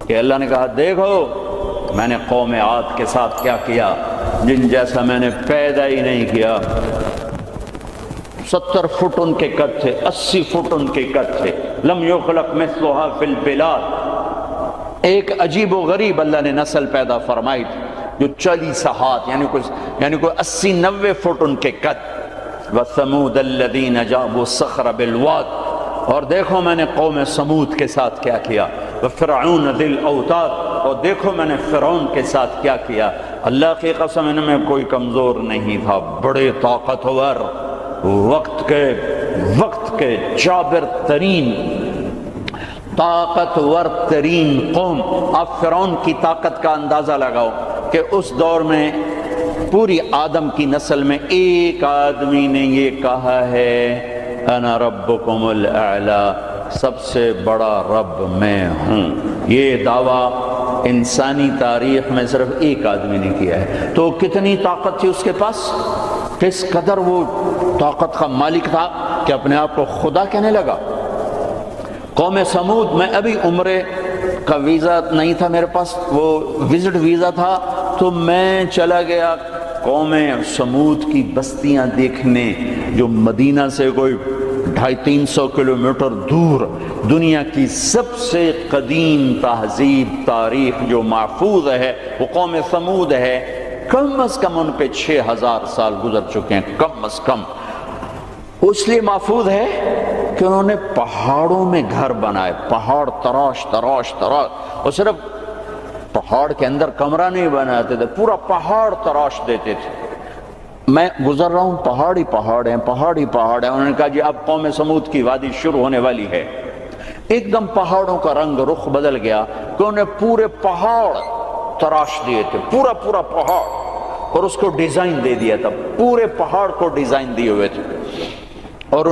کہ اللہ نے کہا دیکھو میں نے قوم عاد کے ساتھ کیا کیا، جن جیسا میں نے پیدا ہی نہیں کیا۔ 70 فٹ ان کے قد تھے، 80 فٹ ان کے قد تھے، لم یخلق مثلها فی البلاد۔ ایک عجیب و غریب اللہ نے نسل پیدا فرمائی تھی جو 40 ہاتھ یعنی کوئی 80-90 فٹ ان کے قد۔ وَثَمُودَ الَّذِينَ جَابُوا الصَّخْرَ بِالْوَادِ، اور دیکھو میں نے قوم سمود کے ساتھ کیا کیا۔ وَفِرْعَوْنَ ذِي الْأَوْتَادِ، اور دیکھو میں نے فرعون کے ساتھ کیا کیا۔ اللہ کی قسم ان میں کوئی کمزور نہیں تھا، بڑے طاقتور، وقت کے جابر ترین، طاقتور ترین قوم۔ آپ فرعون کی طاقت کا اندازہ لگاؤ کہ اس دور میں پوری آدم کی نسل میں ایک آدمی نے یہ کہا ہے انا ربکم الاعلی، سب سے بڑا رب میں ہوں۔ یہ دعویٰ انسانی تاریخ میں صرف ایک آدمی نے کیا ہے۔ تو کتنی طاقت تھی اس کے پاس، کس قدر وہ طاقت کا مالک تھا کہ اپنے آپ کو خدا کہنے لگا۔ قوم سمود میں ابھی عمرے کا ویزا نہیں تھا میرے پاس، وہ وزٹ ویزا تھا، تو میں چلا گیا قوم سمود کی بستیاں دیکھنے، جو مدینہ سے کوئی 250-300 کلومیٹر دور دنیا کی سب سے قدیم تہذیب تاریخ جو محفوظ ہے وہ قوم سمود ہے۔ کم از کم ان پہ 6000 سال گزر چکے ہیں، کم از کم۔ اس لیے محفوظ ہے کہ انہوں نے پہاڑوں میں گھر بنائے، پہاڑ تراش تراش تراش، اور صرف پہاڑ کے اندر کمرہ نہیں بناتے تھے، پورا پہاڑ تراش دیتے تھے۔ میں گزر رہا ہوں، پہاڑ ہی پہاڑ ہیں، پہاڑ ہی پہاڑ ہیں۔ انہوں نے کہا جی اب قوم سمود کی وادی شروع ہونے والی ہے۔ ایک دم پہاڑوں کا رنگ رخ بدل گیا کہ انہوں نے پورے پہاڑ تراش دیے تھے، پورا پہاڑ، اور اس کو ڈیزائن دے دیا تھا، پورے پہاڑ کو ڈیزائن دیے ہوئے تھے۔ اور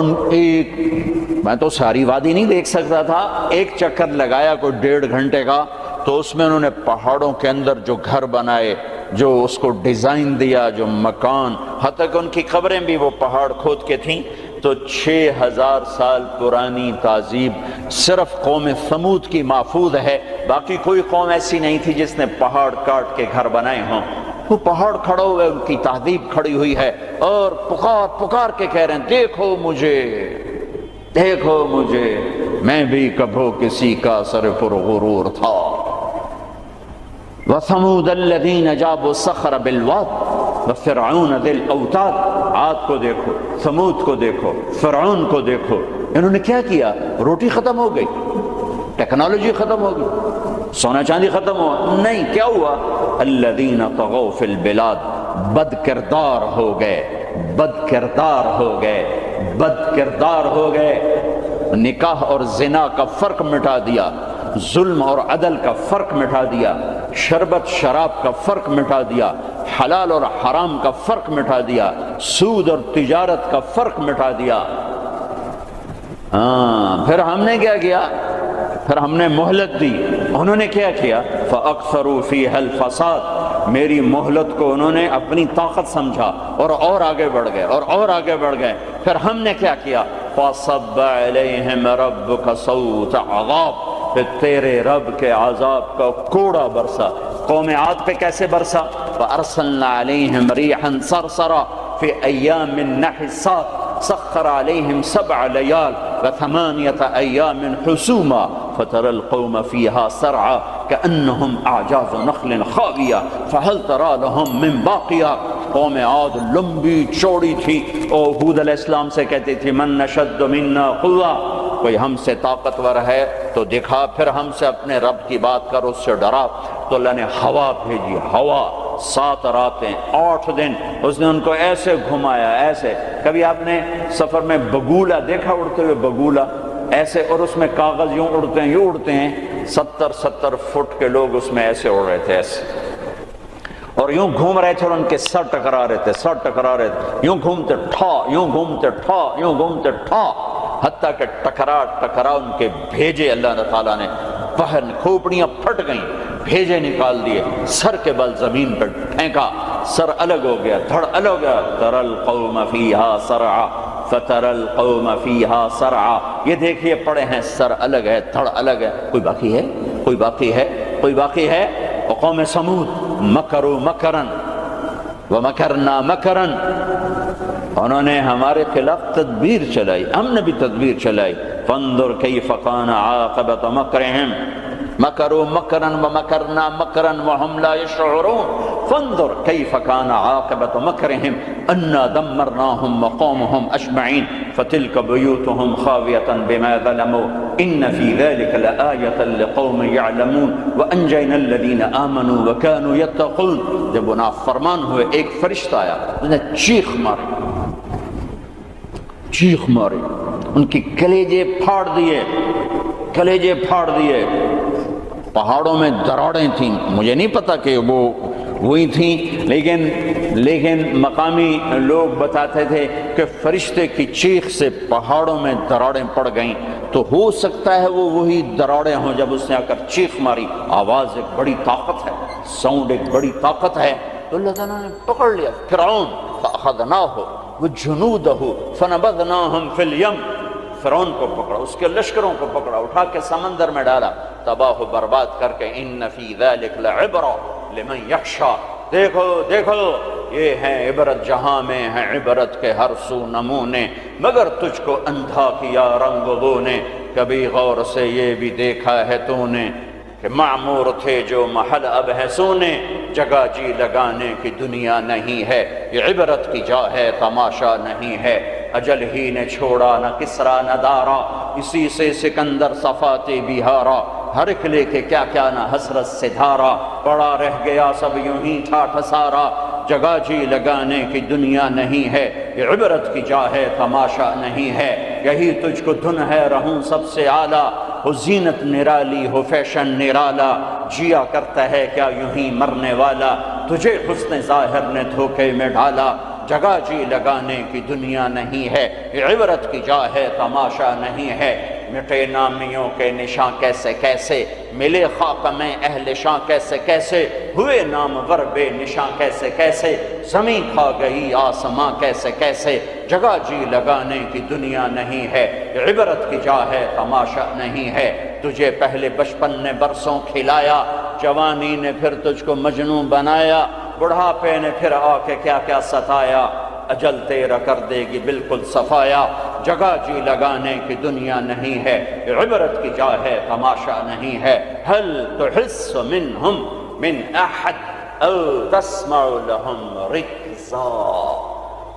میں تو ساری وادی نہیں دیکھ سکتا تھا، ایک چکر لگایا کوئی 1.5 گھنٹے کا، تو اس میں انہوں نے پہاڑوں کے اندر جو گھر بنائے، جو اس کو ڈیزائن دیا، جو مکان، حتیٰ کہ ان کی قبریں بھی وہ پہاڑ کھود کے تھیں۔ تو 6000 سال پرانی تہذیب صرف قوم سمود کی محفوظ ہے، باقی کوئی قوم ایسی نہیں تھی جس نے پہاڑ کاٹ کے گھر بنائے ہوں۔ وہ پہاڑ کھڑا ہوئے، ان کی تہذیب کھڑی ہوئی ہے، اور پکار کے کہہ رہے ہیں دیکھو مجھے، دیکھو مجھے، میں بھی کبھو کسی کا سر پرغرور تھا۔ وَثَمُودَ الَّذِينَ جَابُوا الصَّخْرَ بِالْوَادِ وَفِرْعَوْنَ ذِي الْأَوْتَادِ۔ عاد کو دیکھو، ثمود کو دیکھو، فرعون کو دیکھو، انہوں نے کیا کیا؟ روٹی ختم ہو گئی، ٹیکنالوجی ختم ہو گئی، سونا چاندی ختم ہوا؟ نہیں، کیا ہوا؟ الَّذِينَ طَغَوْا فِي الْبِلَادِ، بد کردار ہو گئے، بد کردار ہو گئے، بد کردار ہو گئے۔ نکاح اور زنا کا فرق مٹا دیا، ظلم اور عدل کا فرق مٹا دیا، شربت شراب کا فرق مٹا دیا، حلال اور حرام کا فرق مٹا دیا، سود اور تجارت کا فرق مٹا دیا۔ پھر ہم نے کیا کیا؟ پھر ہم نے مہلت دی، انہوں نے کیا کیا؟ فَأَكْثَرُوا فِيهَا الْفَسَادَ، میری مہلت کو انہوں نے اپنی طاقت سمجھا اور آگے بڑھ گئے، اور آگے بڑھ گئے۔ پھر ہم نے کیا کیا؟ فَصَبَّ عَلَيْهِمْ رَبُّكَ صَوْتَ عَذَابٍ، پھر تیرے رب کے عذاب کا کوڑا برسا۔ قوم عاد پہ کیسے برسا؟ فَأَرْسَلْنَا عَلَيْهِمْ رِيحًا صَرْصَرًا فِي أَيَّامٍ نَحِسَاتٍ سخر عليهم 7 ليال و8 أيام حسوما فترى القوم فيها سرعا كأنهم أعجاز نخل خاوية فهل ترى لهم من باقية۔ قوم عاد لمبی چوڑی تھی، اور ہود علیہ السلام سے کہتی تھی من نشد منا قوة، کوئی ہم سے طاقتور ہے تو دکھا، پھر ہم سے اپنے رب کی بات کر، اس سے ڈرا۔ تو اللہ نے ہوا بھیجی، ہوا 7 راتیں 8 دن اس نے ان کو ایسے گھمایا، ایسے۔ کبھی آپ نے سفر میں بگولا دیکھا اڑتے ہوئے؟ بگولا ایسے، اور اس میں کاغذ یوں اڑتے ہیں، یوں اڑتے ہیں۔ 70 فٹ کے لوگ اس میں ایسے اڑ رہے تھے، ایسے، اور یوں گھوم رہے تھے، اور ان کے سر ٹکرا رہے تھے، سر ٹکرا رہے تھے، یوں گھومتے ٹھا، یوں گھومتے ٹھا، یوں گھومتے ٹھا، حتیٰ کہ ٹکرا ان کے بھیجے اللہ تعالیٰ نے باہر، کھوپڑیاں پھٹ گئیں، بھیجے نکال دیے، سر کے بل زمین پر پھینکا، سر الگ ہو گیا، دھڑ الگ ہو گیا۔ تَرَى الْقَوْمَ فِيهَا سَرْعًا فَتَرَى الْقَوْمَ فِيهَا سَرْعًا، یہ دیکھیے پڑے ہیں، سر الگ ہے، دھڑ الگ ہے، کوئی باقی ہے؟ کوئی باقی ہے وقوم سمود مکروا مکرن ومکرنا مکرن، انہوں نے ہمارے خلاف تدبیر چلائی، ہم نے بھی تدبیر چلائی. فانظر کیف کان عاقبۃ مکرہم مکروا مکرا ومکرنا مکرا وهم لا يشعرون. فانظر کیف کان عاقبۃ مکرہم انا دمرناهم وقومهم اجمعین فتلک بیوتهم خاویۃ بما ظلموا ان فی ذلک لآیۃ لقوم یعلمون وانجینا الذین آمنوا وکانوا یتقون. جب وہ نافرمان ہوئے ایک فرشتہ آیا، اس نے چیخ ماری، ان کی کلیجے پھاڑ دیے. پہاڑوں میں دراڑیں تھیں، مجھے نہیں پتا کہ وہ وہی تھیں، لیکن مقامی لوگ بتاتے تھے کہ فرشتے کی چیخ سے پہاڑوں میں دراڑیں پڑ گئیں. تو ہو سکتا ہے وہ وہی دراڑیں ہوں جب اس نے آ کر چیخ ماری. آواز ایک بڑی طاقت ہے، ساؤنڈ ایک بڑی طاقت ہے. تو اللہ تعالیٰ نے پکڑ لیا فرعون، فأخذناہ وجنودہ فنبذناہم فی الیم. فرعون کو پکڑا، اس کے لشکروں کو پکڑا، اٹھا کے سمندر میں ڈالا، تباہ و برباد کر کے. ان فی ذلک لعبرہ لمن یخشی. دیکھو یہ ہے عبرت، جہاں میں ہے عبرت کے ہر سو نمونے، مگر تجھ کو اندھا کیا رنگ بو نے. کبھی غور سے یہ بھی دیکھا ہے تو نے کہ معمور تھے جو محل اب ہے سونے. جگہ جی لگانے کی دنیا نہیں ہے، یہ عبرت کی جا ہے تماشا نہیں ہے. اجل ہی نے چھوڑا نہ کسرا نہ دارا، اسی سے سکندر صفاتے بہارا. ہر ایک لے کے کیا کیا نہ حسرت سے دھارا، پڑا رہ گیا سب یوں ہی ٹھاٹھ سارا. جگہ جی لگانے کی دنیا نہیں ہے، یہ عبرت کی جا ہے تماشا نہیں ہے. یہی تجھ کو دھن ہے رہوں سب سے اعلیٰ، ہو زینت نرالی ہو فیشن نرالا. جیا کرتا ہے کیا یوں ہی مرنے والا، تجھے حسن ظاہر نے دھوکے میں ڈالا. جگہ جی لگانے کی دنیا نہیں ہے، یہ عبرت کی جا ہے تماشا نہیں ہے. مٹے نامیوں کے نشاں کیسے ملے خاک میں اہل شاں کیسے ہوئے نامور بے نشاں کیسے زمین کھا گئی آسماں کیسے. جگہ جی لگانے کی دنیا نہیں ہے، یہ عبرت کی جا ہے تماشا نہیں ہے. تجھے پہلے بچپن نے برسوں کھلایا، جوانی نے پھر تجھ کو مجنون بنایا، بڑھاپے نے پھر آ کے کیا ستایا. اجل تیرا کر دے گی بالکل صفایا. جگہ جی لگانے کی دنیا نہیں ہے، عبرت کی جا ہے تماشا نہیں ہے. هل تحس منہم من احد او تسمع لهم رکزا.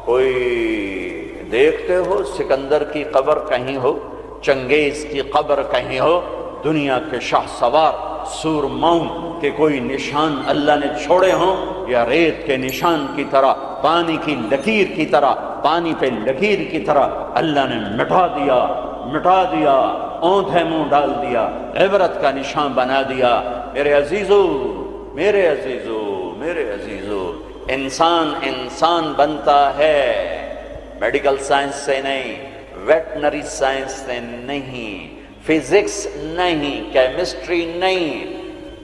کوئی دیکھتے ہو سکندر کی قبر کہیں ہو، چنگیز کی قبر کہیں ہو، دنیا کے شاہ سوار سورماؤں کے کوئی نشان اللہ نے چھوڑے ہوں، یا ریت کے نشان کی طرح، پانی کی لکیر کی طرح، پانی پہ لکیر کی طرح اللہ نے مٹا دیا، اوندھے منہ ڈال دیا، عبرت کا نشان بنا دیا. میرے عزیزو انسان بنتا ہے میڈیکل سائنس سے نہیں، ویٹنری سائنس سے نہیں، فزکس نہیں، کیمسٹری نہیں،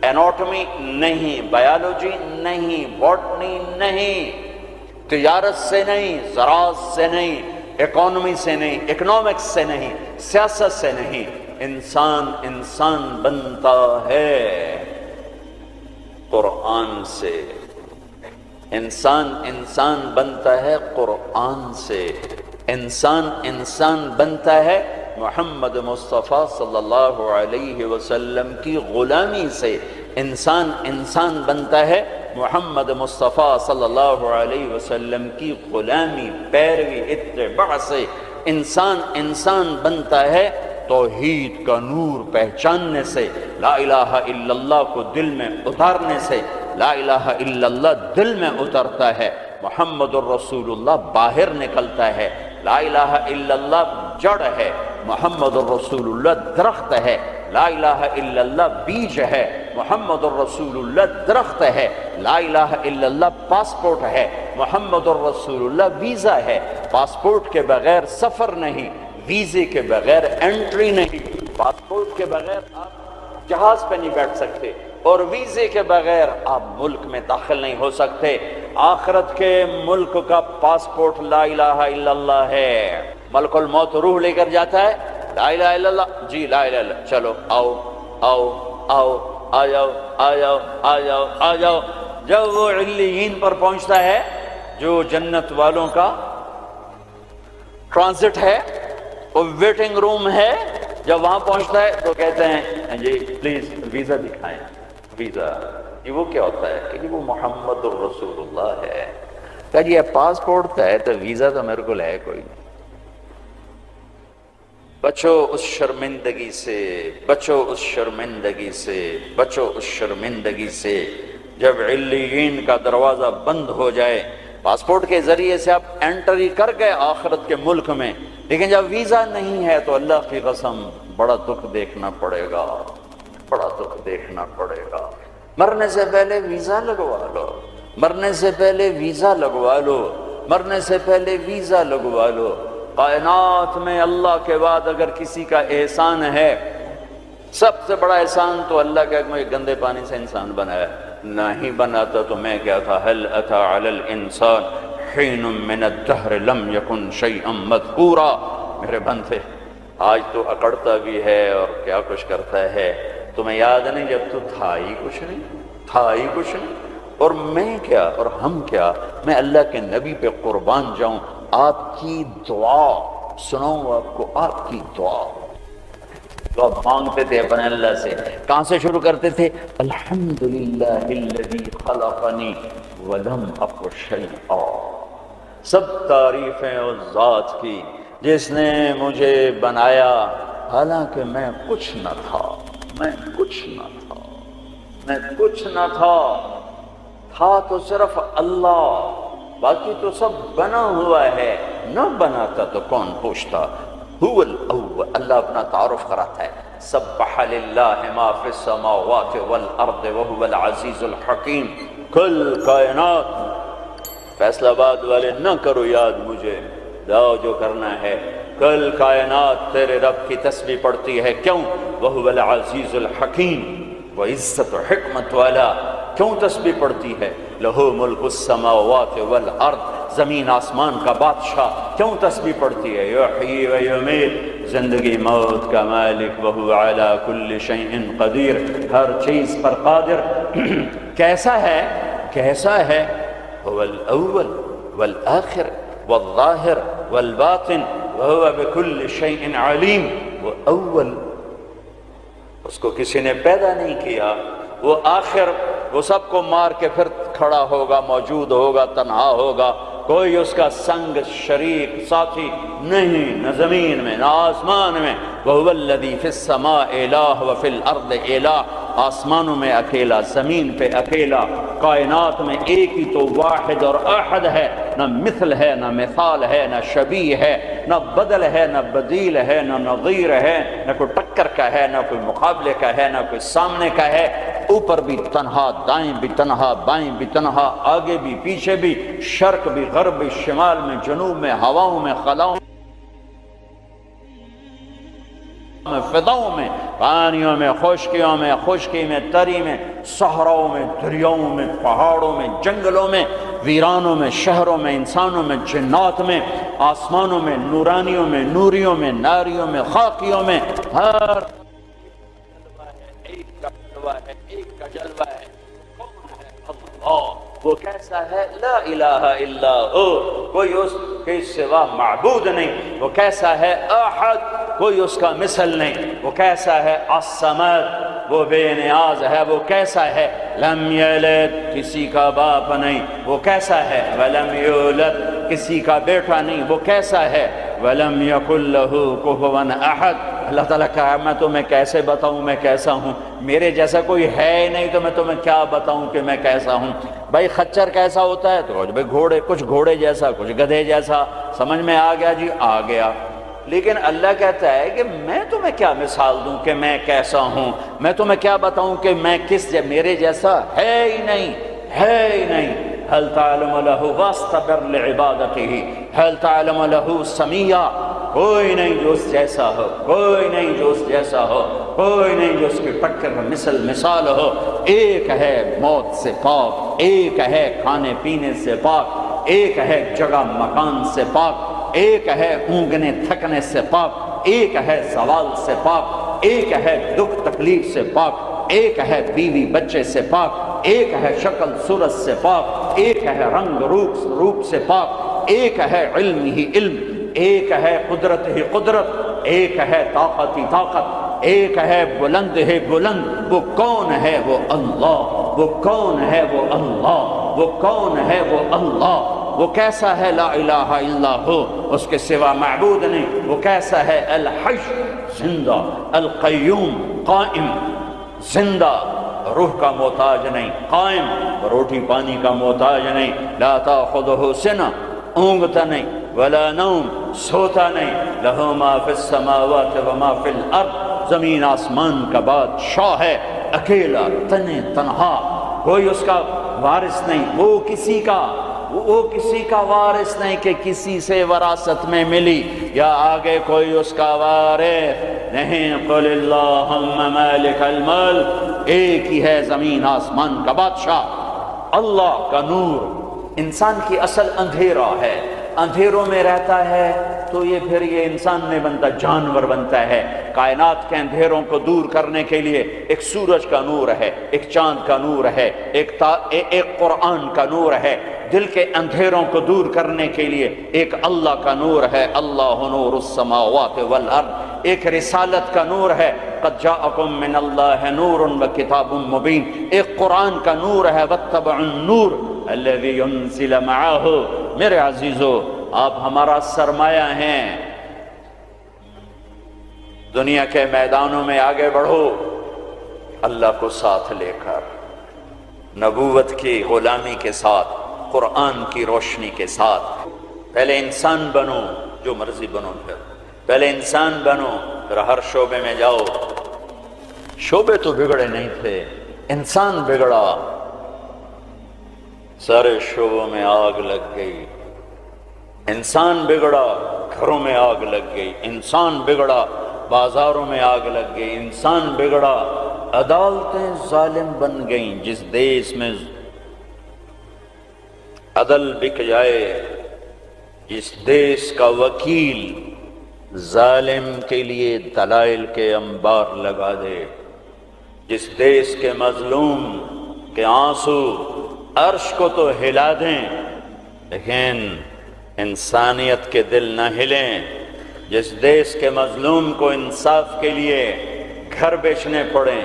اناٹومی نہیں، بایولوجی نہیں، باٹنی نہیں، تجارت سے نہیں، زراعت سے نہیں، اکانومی سے نہیں، اکنامکس سے نہیں، سیاست سے نہیں. انسان بنتا ہے قرآن سے. انسان بنتا ہے قرآن سے. انسان بنتا ہے محمد مصطفیٰ صلی اللہ علیہ وسلم کی غلامی سے. انسان بنتا ہے محمد مصطفیٰ صلی اللہ علیہ وسلم کی غلامی، پیروی، اتباع سے. انسان بنتا ہے توحید کا نور پہچاننے سے، لا الہ الا اللہ کو دل میں اتارنے سے. لا الہ الا اللہ دل میں اترتا ہے، محمد الرسول اللہ باہر نکلتا ہے. لا الہ الا اللہ جڑ ہے، محمد الرسول اللہ درخت ہے. لا الہ الا اللہ بیج ہے، محمد الرسول اللہ درخت ہے. لا الہ الا اللہ پاسپورٹ ہے، محمد الرسول اللہ ویزا ہے. پاسپورٹ کے بغیر سفر نہیں، ویزے کے بغیر انٹری نہیں. پاسپورٹ کے بغیر آپ جہاز پہ نہیں بیٹھ سکتے، اور ویزے کے بغیر آپ ملک میں داخل نہیں ہو سکتے. آخرت کے ملک کا پاسپورٹ لا الہ الا اللہ ہے. ملک الموت روح لے کر جاتا ہے، لا الہ الا اللہ، جی لا الہ الا اللہ، چلو آؤ آؤ آ جاؤ آ جاؤ آ جاؤ آ جاؤ۔ جب وہ علیین پر پہنچتا ہے جو جنت والوں کا ٹرانزٹ ہے، وہ ویٹنگ روم ہے، جب وہاں پہنچتا ہے تو کہتے ہیں جی پلیز ویزا دکھائیں۔ ویزا یہ وہ کیا ہوتا ہے کہ وہ محمد الرسول اللہ ہے۔ کہا جی یہ پاسپورٹ ہے تو ویزا تو میرے کو ہے کوئی نہیں۔ بچو اس شرمندگی سے، بچو اس شرمندگی سے، بچو اس شرمندگی سے۔ جب علیین کا دروازہ بند ہو جائے، پاسپورٹ کے ذریعے سے آپ انٹری کر گئے آخرت کے ملک میں، لیکن جب ویزا نہیں ہے تو اللہ کی قسم بڑا دکھ دیکھنا پڑے گا، بڑا دکھ دیکھنا پڑے گا۔ مرنے سے پہلے ویزا لگوا لو، مرنے سے پہلے ویزا لگوا لو، مرنے سے پہلے ویزا لگوا لو۔ کائنات میں اللہ کے بعد اگر کسی کا احسان ہے، سب سے بڑا احسان تو اللہ کا مجھے گندے پانی سے انسان بنایا، نہیں بناتا تو میں کیا تھا۔ هل اتى على الانسان حين من الدهر لم يكن شيئا مذكورا۔ میرے بندے آج تو اکڑتا بھی ہے اور کیا کچھ کرتا ہے، تمہیں یاد نہیں جب تو تھا ہی کچھ نہیں، تھا ہی کچھ نہیں۔ اور میں کیا اور ہم کیا، میں اللہ کے نبی پہ قربان جاؤں۔ آپ کی دعا سناؤں آپ کو، آپ کی دعا تو آپ مانگتے تھے اپنے اللہ سے، کہاں سے شروع کرتے تھے؟ الحمدللہ الذی خلقنی ولم اک شیئا۔ سب تعریفیں اس ذات کی جس نے مجھے بنایا حالانکہ میں کچھ نہ تھا، میں کچھ نہ تھا، میں کچھ نہ تھا۔ تھا تو صرف اللہ، باقی تو سب بنا ہوا ہے، نہ بناتا تو کون پوچھتا۔ هو الاول، اللہ اپنا تعارف کراتا ہے، سبح للہ ما فی السماوات والارض وهو العزیز الحکیم۔ کل کائنات، فیصلہ آباد والے نہ کرو یاد مجھے، جاؤ جو کرنا ہے۔ کل کائنات تیرے رب کی تسبیح پڑھتی ہے، کیوں؟ وهو العزیز الحکیم، وہ عزت و حکمت والا۔ کیوں تسبیح پڑھتی ہے؟ لہو ملک السماوات والارض، زمین آسمان کا بادشاہ۔ کیوں تسبیح پڑھتی ہے؟ یحیی و یمیت، زندگی موت کا مالک، وہو علی کل شیء قدیر، ہر چیز پر قادر۔ کیسا ہے؟ کیسا ہے؟ هو الاول والآخر والظاہر والباطن وهو بكل شیء علیم۔ وہ اول، اس کو کسی نے پیدا نہیں کیا، وہ آخر، وہ سب کو مار کے پھر کھڑا ہوگا، موجود ہوگا، تنہا ہوگا، کوئی اس کا سنگ شریک ساتھی نہیں، نہ زمین میں نہ آسمان میں۔ وَهُوَ الَّذِي فِي السَّمَاءِ إِلَٰهٌ وَفِي الْأَرْضِ إِلَٰهٌ، آسمانوں میں اکیلا، زمین پہ اکیلا، کائنات میں ایک ہی تو واحد اور احد ہے، نہ مثل ہے، نہ مثال ہے، نہ شبیہ ہے، نہ بدل ہے، نہ بدیل ہے، نہ نظیر ہے، نہ کوئی ٹکر کا ہے، نہ کوئی مقابلے کا ہے، نہ کوئی سامنے کا ہے۔ اوپر بھی تنہا، دائیں بھی تنہا، بائیں بھی تنہا، آگے بھی پیچھے بھی، شرق بھی غرب بھی، شمال میں جنوب میں، ہواؤں میں خلاؤں میں، فضاؤں میں، پانیوں میں، خشکیوں میں، خشکی میں، تری میں، صحراؤں میں، دریاؤں میں، پہاڑوں میں، جنگلوں میں، ویرانوں میں، شہروں میں، انسانوں میں، جنات میں، آسمانوں میں، نورانیوں میں، نوریوں میں، ناریوں میں، خاکیوں میں، ہر ایک کا جلوہ ہے، ایک کا جلوہ ہے۔ کون ہے؟ اللہ۔ وہ کیسا ہے؟ لا الہ الا ہو، کوئی اس کے سوا معبود نہیں۔ وہ کیسا ہے؟ احد، کوئی اس کا مثل نہیں۔ وہ کیسا ہے؟ الصمد، وہ بے نیاز ہے۔ وہ کیسا ہے؟ لم یلد، کسی کا باپ نہیں۔ وہ کیسا ہے؟ ولم یولد، کسی کا بیٹا نہیں۔ وہ کیسا ہے؟ ولم یکن لہ کفوا احد۔ اللہ تعالیٰ کہا میں تمہیں کیسے بتاؤں میں کیسا ہوں، میرے جیسا کوئی ہے ہی نہیں تو میں تمہیں کیا بتاؤں کہ میں کیسا ہوں۔ بھائی خچر کیسا ہوتا ہے؟ تو بھائی گھوڑے، کچھ گھوڑے جیسا، کچھ گدھے جیسا۔ سمجھ میں آ گیا جی؟ آ گیا۔ لیکن اللہ کہتا ہے کہ میں تمہیں کیا مثال دوں کہ میں کیسا ہوں، میں تمہیں کیا بتاؤں کہ میں میرے جیسا ہے ہی نہیں، ہے ہی نہیں۔ هل تعلم له واستبر لعبادته هل تعلم له سمیہ، کوئی نہیں جو اس جیسا ہو، کوئی نہیں جو اس جیسا ہو، کوئی نہیں جو اس کی ٹکر مثال ہو۔ ایک ہے موت سے پاک، ایک ہے کھانے پینے سے پاک، ایک ہے جگہ مکان سے پاک، ایک ہے اونگنے تھکنے سے پاک، ایک ہے زوال سے پاک، ایک ہے دکھ تکلیف سے پاک، ایک ہے بیوی بچے سے پاک، ایک ہے شکل صورت سے پاک، ایک ہے رنگ روپ سے پاک، ایک ہے علم ہی علم، ایک ہے قدرت ہی قدرت، ایک ہے طاقت ہی طاقت، ایک ہے بلند ہے بلند۔ وہ کون ہے؟ وہ اللہ۔ وہ کون ہے؟ وہ اللہ۔ وہ کون ہے؟ وہ اللہ۔ وہ کیسا ہے؟ لا الہ الا ہو، اس کے سوا معبود نہیں۔ وہ کیسا ہے؟ الحی، زندہ، القیوم، قائم، زندہ، روح کا محتاج نہیں، قائم، روٹی پانی کا محتاج نہیں، لا تاخذہ سنہ، اونگتا نہیں، ولا نوم، سوتا نہیں، لہ ما فی السماوات و ما فی الارض، زمین آسمان کا بادشاہ ہے، اکیلا، تنہا، کوئی اس کا وارث نہیں، وہ کسی کا وارث نہیں کہ کسی سے وراثت میں ملی، یا آگے کوئی اس کا وارث نہیں۔ قل اللہم مالک الملک، ایک ہی ہے زمین آسمان کا بادشاہ۔ اللہ کا نور، انسان کی اصل اندھیرا ہے، اندھیروں میں رہتا ہے تو پھر یہ انسان نہیں بنتا، جانور بنتا ہے۔ کائنات کے اندھیروں کو دور کرنے کے لیے ایک سورج کا نور ہے، ایک چاند کا نور ہے، ایک قرآن کا نور ہے۔ دل کے اندھیروں کو دور کرنے کے لیے ایک اللہ کا نور ہے، اللہ نور السماوات والارض۔ ایک رسالت کا نور ہے، قد جاءکم من اللہ نور وکتاب مبین۔ ایک قرآن کا نور ہے، واتبعوا النور الذی انزل معہ۔ میرے عزیزو، آپ ہمارا سرمایہ ہیں، دنیا کے میدانوں میں آگے بڑھو اللہ کو ساتھ لے کر، نبوت کی غلامی کے ساتھ، قرآن کی روشنی کے ساتھ۔ پہلے انسان بنو، جو مرضی بنو، پہلے انسان بنو، پھر ہر شعبے میں جاؤ۔ شعبے تو بگڑے نہیں تھے، انسان بگڑا، سارے شعبوں میں آگ لگ گئی۔ انسان بگڑا، گھروں میں آگ لگ گئی۔ انسان بگڑا، بازاروں میں آگ لگ گئی۔ انسان بگڑا، عدالتیں ظالم بن گئیں۔ جس دیش میں عدل بک جائے، جس دیش کا وکیل ظالم کے لیے دلائل کے انبار لگا دے، جس دیش کے مظلوم کے آنسو عرش کو تو ہلا دیں لیکن انسانیت کے دل نہ ہلیں، جس دیش کے مظلوم کو انصاف کے لیے گھر بیچنے پڑیں،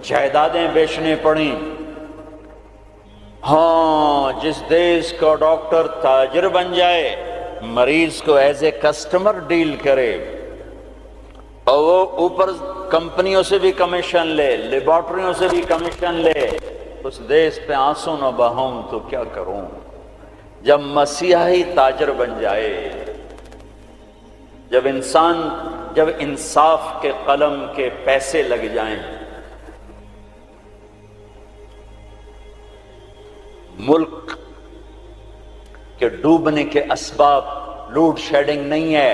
جائیدادیں بیچنے پڑیں، ہاں جس دیش کا ڈاکٹر تاجر بن جائے، مریض کو ایز اے کسٹمر ڈیل کرے، اور وہ اوپر کمپنیوں سے بھی کمیشن لے، لیبارٹریوں سے بھی کمیشن لے، اس دیش پہ آنسو نہ بہاؤں تو کیا کروں؟ جب مسیحی تاجر بن جائے، جب انصاف کے قلم کے پیسے لگ جائیں، ملک کے ڈوبنے کے اسباب لوڈ شیڈنگ نہیں ہے،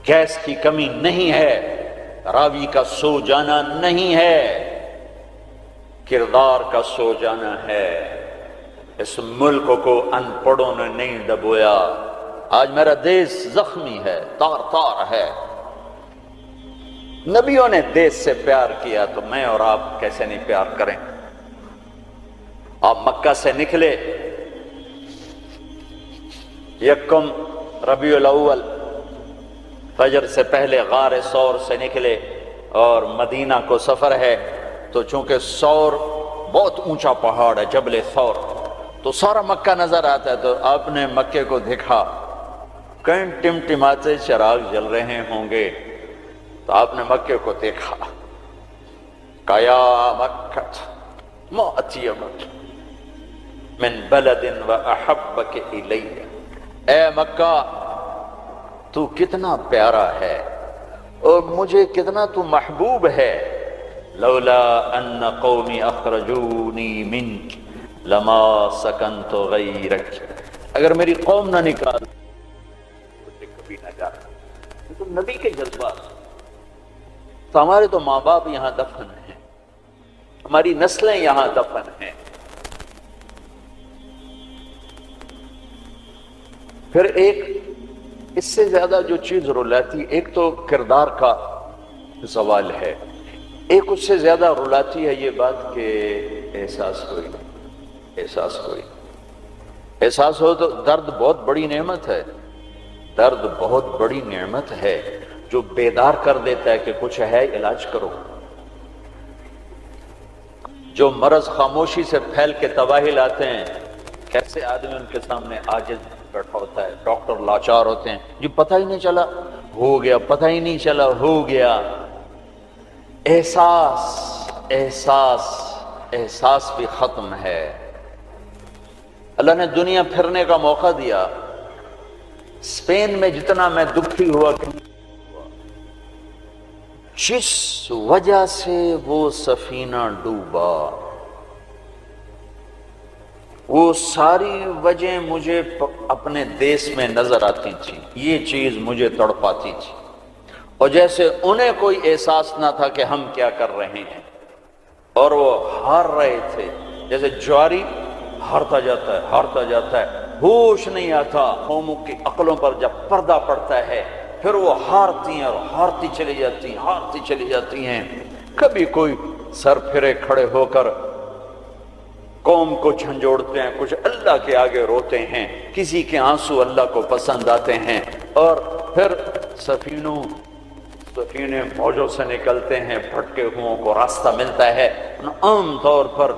گیس کی کمی نہیں ہے، راوی کا سو جانا نہیں ہے، کردار کا سو جانا ہے۔ اس ملک کو ان پڑھوں نے نہیں ڈبویا۔ آج میرا دیش زخمی ہے، تار تار ہے۔ نبیوں نے دیش سے پیار کیا تو میں اور آپ کیسے نہیں پیار کریں؟ آپ مکہ سے نکلے، یکم ربیع الاول فجر سے پہلے غار ثور سے نکلے اور مدینہ کو سفر ہے، تو چونکہ ثور بہت اونچا پہاڑ ہے، جبل ثور، تو سارا مکہ نظر آتا ہے۔ تو آپ نے مکے کو دیکھا، کہیں ٹمٹماتے چراغ جل رہے ہوں گے، تو آپ نے مکے کو دیکھا، کہا یا مکہ ما اطیبک من بلد و احبک الی، اے مکہ تو کتنا پیارا ہے اور مجھے کتنا تو محبوب ہے، لولا ان قومی اخرجونی منک لما سکنت غیرک، اگر میری قوم نہ نکال مجھے کبھی نہ جاتا۔ تو نبی کے جذبات، تو ہمارے تو ماں باپ یہاں دفن ہیں، ہماری نسلیں یہاں دفن ہیں۔ پھر ایک اس سے زیادہ جو چیز رلاتی، ایک تو کردار کا زوال ہے، ایک اس سے زیادہ رلاتی ہے یہ بات کہ احساس کوئی نہیں، احساس کوئی نہیں۔ احساس ہو تو درد بہت بڑی نعمت ہے، درد بہت بڑی نعمت ہے جو بیدار کر دیتا ہے کہ کچھ ہے، علاج کرو۔ جو مرض خاموشی سے پھیل کے تباہی لاتے ہیں، کیسے آدمی ان کے سامنے عاجز بیٹھا ہوتا ہے، ڈاکٹر لاچار ہوتے ہیں، جی پتہ ہی نہیں چلا ہو گیا، پتہ ہی نہیں چلا ہو گیا۔ احساس احساس احساس بھی ختم ہے۔ اللہ نے دنیا پھرنے کا موقع دیا، اسپین میں جتنا میں دکھی ہوا کہ جس وجہ سے وہ سفینہ ڈوبا، وہ ساری وجہ مجھے اپنے دیس میں نظر آتی تھی، یہ چیز مجھے تڑپاتی تھی، اور جیسے انہیں کوئی احساس نہ تھا کہ ہم کیا کر رہے ہیں، اور وہ ہار رہے تھے، جیسے جواری ہارتا جاتا ہے، ہوش نہیں آتا۔ قوموں کی عقلوں پر جب پردہ پڑتا ہے پھر وہ ہارتی ہیں اور ہارتی چلی جاتی ہیں۔ کبھی کوئی سر پھرے کھڑے ہو کر قوم کو جھنجھوڑتے ہیں، کچھ اللہ کے آگے روتے ہیں، کسی کے آنسو اللہ کو پسند آتے ہیں، اور پھر سفینے موجوں سے نکلتے ہیں، بھٹکے ہوئوں کو راستہ ملتا ہے۔ عام طور پر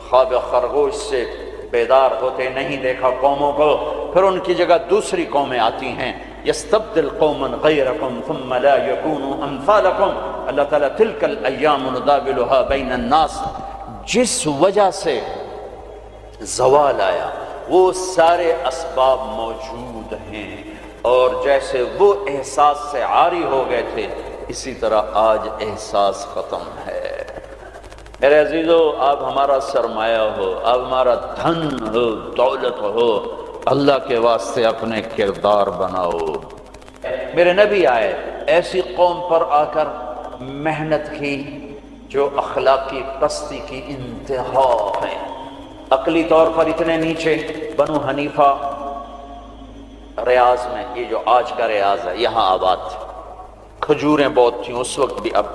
خواب خرگوش سے بیدار ہوتے نہیں دیکھا قوموں کو، پھر ان کی جگہ دوسری قومیں آتی ہیں۔ یستبدل قوما غیرکم ثم لا یکونوا امثالکم، اللہ تعالیٰ تلک الایام نداولها بین الناس، جس وجہ سے زوال آیا وہ سارے اسباب موجود ہیں، اور جیسے وہ احساس سے عاری ہو گئے تھے اسی طرح آج احساس ختم ہے۔ میرے عزیزو، آپ ہمارا سرمایہ ہو، آپ ہمارا دھن ہو، دولت ہو، اللہ کے واسطے اپنے کردار بناؤ۔ میرے نبی آئے، ایسی قوم پر آ کر محنت کی جو اخلاقی پستی کی انتہا ہے، عقلی طور پر اتنے نیچے۔ بنو حنیفہ ریاض میں، یہ جو آج کا ریاض ہے، یہاں آباد تھے، کھجوریں بہت تھیں اس وقت بھی، اب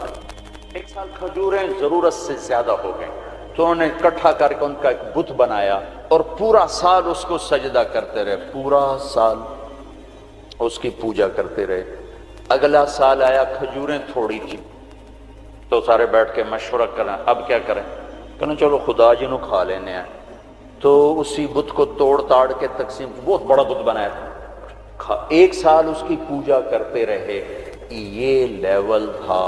ایک سال کھجوریں ضرورت سے زیادہ ہو گئیں تو انہوں نے اکٹھا کر کے ان کا ایک بت بنایا، اور پورا سال اس کو سجدہ کرتے رہے، پورا سال اس کی پوجا کرتے رہے۔ اگلا سال آیا، کھجوریں تھوڑی تھی تو سارے بیٹھ کے مشورہ کریں اب کیا کریں، کہنا چلو خدا جی نو کھا لینے ہیں، تو اسی بت کو توڑ تاڑ کے تقسیم، بہت بڑا بت بنایا تھا، ایک سال اس کی پوجا کرتے رہے۔ یہ لیول تھا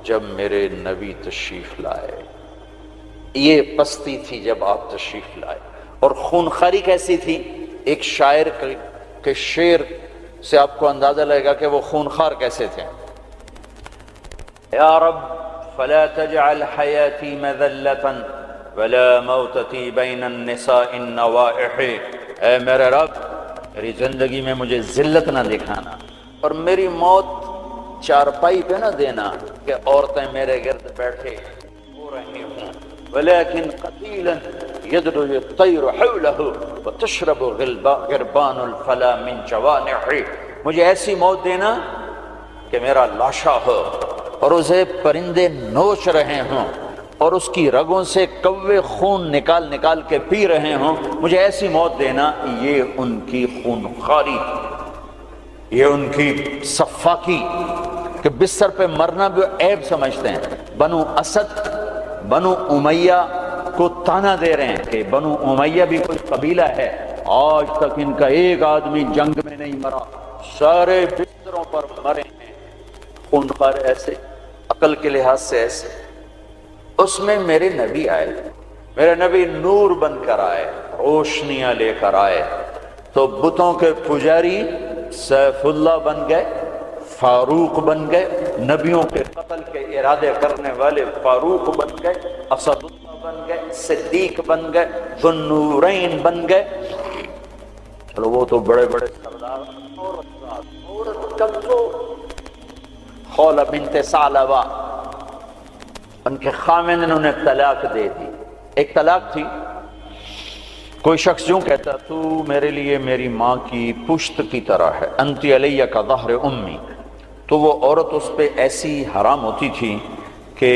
جب میرے نبی تشریف لائے، یہ پستی تھی جب آپ تشریف لائے، اور خونخواری کیسی تھی؟ ایک شاعر کے شعر سے آپ کو اندازہ لگے گا کہ وہ خونخوار کیسے تھے۔ یا رب فلا تجعل حیاتی مذلتا ولا موتتی بین النساء النوائح، اے میرے رب میری زندگی میں مجھے ذلت نہ دکھانا، اور میری موت چارپائی پہ نہ دینا کہ عورتیں میرے گرد بیٹھے ہو رہی ہوں، ولیکن قتیلا یدر الطیر حولہ وتشرب غربان الفلا من جوانح، مجھے ایسی موت دینا کہ میرا لاشا ہو اور اسے پرندے نوچ رہے ہوں اور اس کی رگوں سے کوے خون نکال نکال کے پی رہے ہوں، مجھے ایسی موت دینا۔ یہ ان کی خونخواری، یہ ان کی صفاقی کہ بستر پہ مرنا بھی عیب سمجھتے ہیں۔ بنو اسد، بنو امیہ کو تانا دے رہے ہیں کہ بنو امیہ بھی کوئی قبیلہ ہے، آج تک ان کا ایک آدمی جنگ میں نہیں مرا، سارے بستروں پر مرے ہیں۔ خونخوار ایسے، عقل کے لحاظ سے ایسے۔ اس میں میرے نبی آئے، میرے نبی نور بن کر آئے، روشنیاں لے کر آئے، تو بتوں کے پجاری سیف اللہ بن گئے، فاروق بن گئے، نبیوں کے قتل کے ارادے کرنے والے فاروق بن گئے، اسد اللہ بن گئے، صدیق بن گئے، ذو النورین بن گئے۔ چلو وہ تو بڑے بڑے سردار، عورت کمزور، خولہ بنت ثعلبہ، ان کے خاوند نے انہیں طلاق دے دی۔ ایک طلاق تھی، کوئی شخص یوں کہتا تو میرے لیے میری ماں کی پشت کی طرح ہے، انتی علیہ کا ظہر امی، تو وہ عورت اس پہ ایسی حرام ہوتی تھی کہ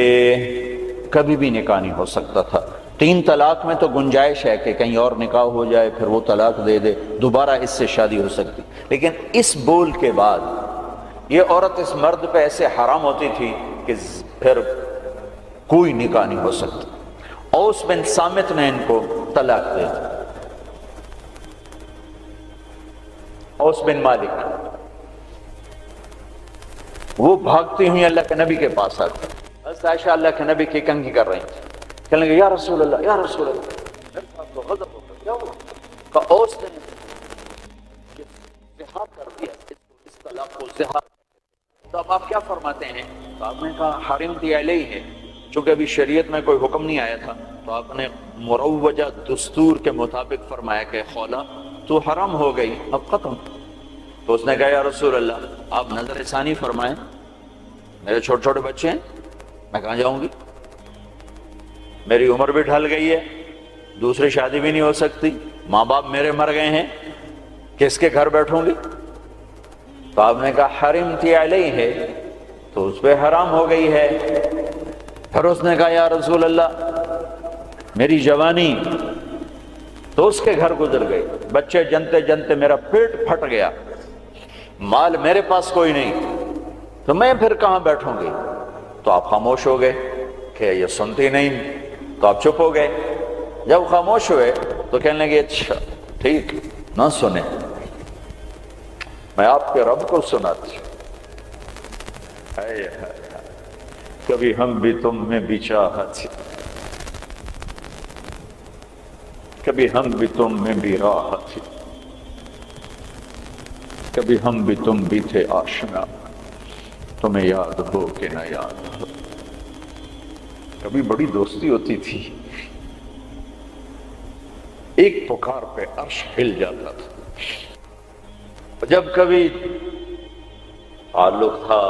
کبھی بھی نکاح نہیں ہو سکتا تھا۔ 3 طلاق میں تو گنجائش ہے کہ کہیں اور نکاح ہو جائے، پھر وہ طلاق دے دے، دوبارہ اس سے شادی ہو سکتی، لیکن اس بول کے بعد یہ عورت اس مرد پہ ایسے حرام ہوتی تھی کہ پھر کوئی نکاح نہیں ہو سکتا۔ اوس بن صامت نے ان کو طلاق دے دی، اوس بن مالک، وہ بھاگتی ہوئی اللہ کے نبی کے پاس آتی، حضرت عائشہ اللہ کے نبی کی کنگھی کر رہی تھی، کہنے لگے یا رسول اللہ یا رسول اللہ، میرے پاس تو غضب ہو گیا، کیا ہوا؟ کہا اوس نے زہار کر دیا، اس طلاق کو زہار۔ تو اب آپ کیا فرماتے ہیں؟ تو آپ نے کہا حرمتی علیہ ہے، چونکہ ابھی شریعت میں کوئی حکم نہیں آیا تھا، تو آپ نے مروجہ دستور کے مطابق فرمایا کہ خولا تو حرام ہو گئی، اب ختم۔ تو اس نے کہا یا رسول اللہ آپ نظر ثانی فرمائیں، میرے چھوٹے چھوٹے بچے ہیں، میں کہاں جاؤں گی، میری عمر بھی ڈھل گئی ہے، دوسری شادی بھی نہیں ہو سکتی، ماں باپ میرے مر گئے ہیں، کس کے گھر بیٹھوں گی؟ تو آپ نے کہا حرمتی علیہ ہے، تو اس پہ حرام ہو گئی ہے۔ پھر اس نے کہا یا رسول اللہ میری جوانی، تو اس کے گھر گزر گئی، بچے جنتے جنتے میرا پیٹ پھٹ گیا، مال میرے پاس کوئی نہیں، تو میں پھر کہاں بیٹھوں گی؟ تو آپ خاموش ہو گئے کہ یہ سنتی نہیں، تو آپ چپ ہو گئے۔ جب خاموش ہوئے تو کہنے لگے اچھا ٹھیک نہ سنیں، میں آپ کے رب کو سناتی ہوں۔ کبھی ہم بھی تم میں بھی چاہت، کبھی ہم بھی تم میں بھی راحت، کبھی ہم بھی تم بھی تھے آشنا، تمہیں یاد ہو کہ نہ یاد ہو۔ کبھی بڑی دوستی ہوتی تھی، ایک پکار پہ عرش ہل جاتا تھا۔ جب کبھی تعلق تھا،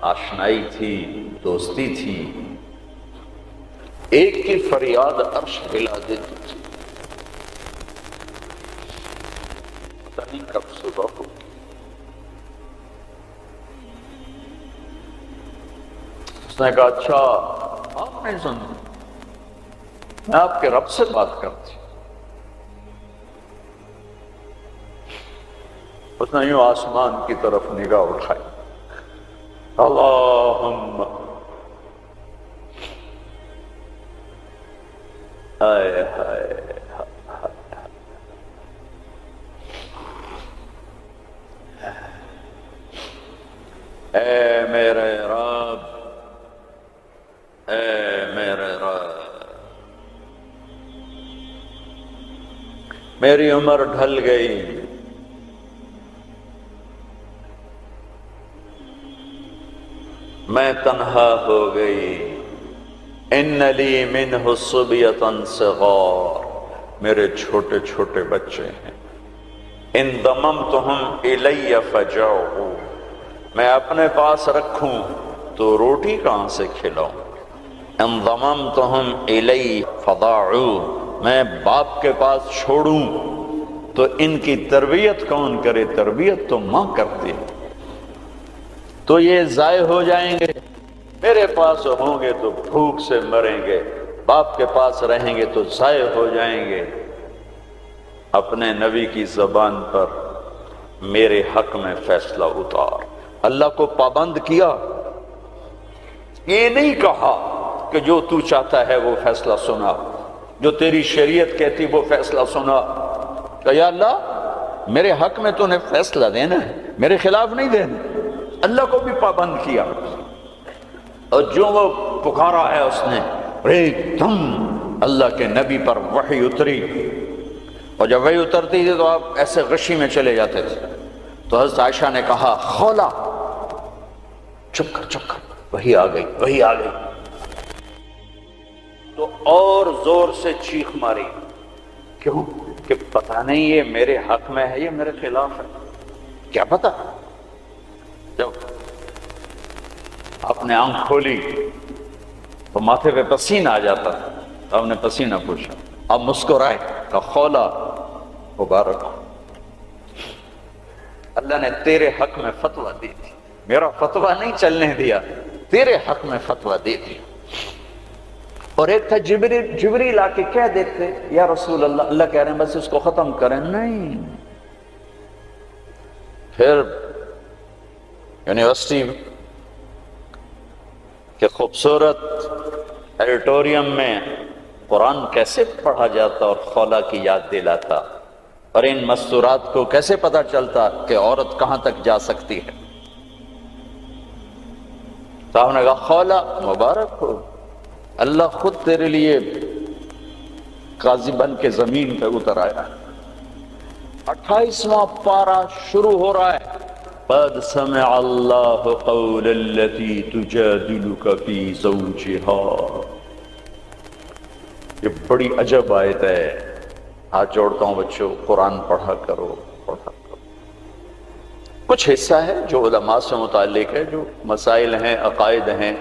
آشنائی تھی، دوستی تھی، ایک کی فریاد عرش ہلا دیتی تھی۔ پتہ نہیں کب صبح ہو، اس نے کہا اچھا آپ نہیں سنتے، میں آپ کے رب سے بات کرتی۔ اس نے یوں آسمان کی طرف نگاہ اٹھائی، اللہم ہائے ہائے، اے میرے رب، اے میرے رب، میری عمر ڈھل گئی، میں تنہا ہو گئی، ان لی منہ صبیۃ صغار، میرے چھوٹے چھوٹے بچے ہیں، ان ضممتہم الی فجعوا، میں اپنے پاس رکھوں تو روٹی کہاں سے کھلاؤں، ان ضممتہم الی فضاعوا، میں باپ کے پاس چھوڑوں تو ان کی تربیت کون کرے، تربیت تو ماں کرتی ہے، تو یہ ضائع ہو جائیں گے، میرے پاس ہوں گے تو بھوک سے مریں گے، باپ کے پاس رہیں گے تو ضائع ہو جائیں گے۔ اپنے نبی کی زبان پر میرے حق میں فیصلہ اتار، اللہ کو پابند کیا، یہ نہیں کہا کہ جو تو چاہتا ہے وہ فیصلہ سنا، جو تیری شریعت کہتی وہ فیصلہ سنا، کہ یا اللہ میرے حق میں تو نے فیصلہ دینا ہے، میرے خلاف نہیں دینا۔ اللہ کو بھی پابند کیا، اور جو وہ پکارا ہے اس نے، ایک دم اللہ کے نبی پر وحی اتری، اور جب وحی اترتی تھی تو آپ ایسے غشی میں چلے جاتے تھے۔ تو حضرت عائشہ نے کہا خولا چپ کر چپ کر، وحی آ گئی وحی آ گئی، تو اور زور سے چیخ ماری، کیوں کہ پتہ نہیں یہ میرے حق میں ہے یہ میرے خلاف ہے، کیا پتہ۔ جب آپ نے آنکھ کھولی تو ماتھے پہ پسینہ آ جاتا تھا، آپ نے پسینہ پوچھا، اب مسکرائے، کہ خولا مبارک ہو، اللہ نے تیرے حق میں فتویٰ دی تھی، میرا فتویٰ نہیں چلنے دیا، تیرے حق میں فتویٰ دی تھی۔ اور ایک تھا جبریل آ کے کہہ دیتے یا رسول اللہ، اللہ کہہ رہے ہیں بس اس کو ختم کریں، نہیں. پھر یونیورسٹی کے خوبصورت ایڈیٹوریم میں قرآن کیسے پڑھا جاتا اور خولا کی یاد دلاتا، اور ان مستورات کو کیسے پتہ چلتا کہ عورت کہاں تک جا سکتی ہے. صاحب نے کہا خولا مبارک ہو، اللہ خود تیرے لیے قاضی بن کے زمین پہ اتر آیا. 28واں پارہ شروع ہو رہا ہے. قد سمع اللہ قول التي تجادلك في زوجها. یہ بڑی عجب آیت ہے. ہاتھ جوڑتا ہوں بچوں، قرآن پڑھا کرو پڑھا کرو. کچھ حصہ ہے جو علماء سے متعلق ہے، جو مسائل ہیں، عقائد ہیں،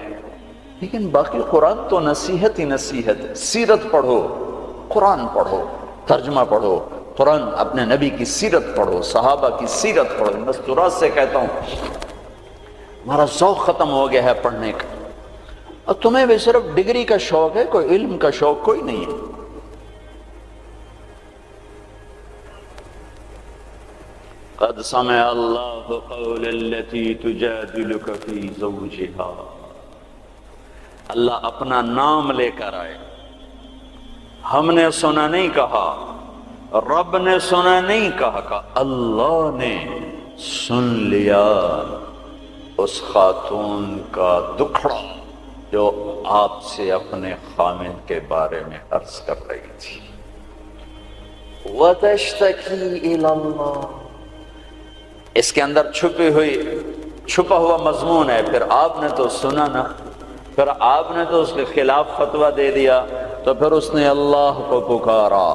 لیکن باقی قرآن تو نصیحت ہی نصیحت ہے. سیرت پڑھو، قرآن پڑھو، ترجمہ پڑھو، قرآن اپنے نبی کی سیرت پڑھو، صحابہ کی سیرت پڑھو. مستورات سے کہتا ہوں ہمارا ذوق ختم ہو گیا ہے پڑھنے کا. اور تمہیں بھی صرف ڈگری کا شوق ہے، کوئی علم کا شوق کوئی نہیں ہے. قد سمع اللہ قول التي تجادلك في زوجها. اللہ اپنا نام لے کر آئے. ہم نے سنا نہیں کہا، رب نے سنا نہیں کہا، اللہ نے سن لیا اس خاتون کا دکھڑا جو آپ سے اپنے خامن کے بارے میں عرض کر رہی تھی. وَتَشْتَكِي إِلَى اللَّهِ. اس کے اندر چھپا ہوا مضمون ہے. پھر آپ نے تو سنا نا، پھر آپ نے تو اس کے خلاف فتویٰ دے دیا، تو پھر اس نے اللہ کو پکارا.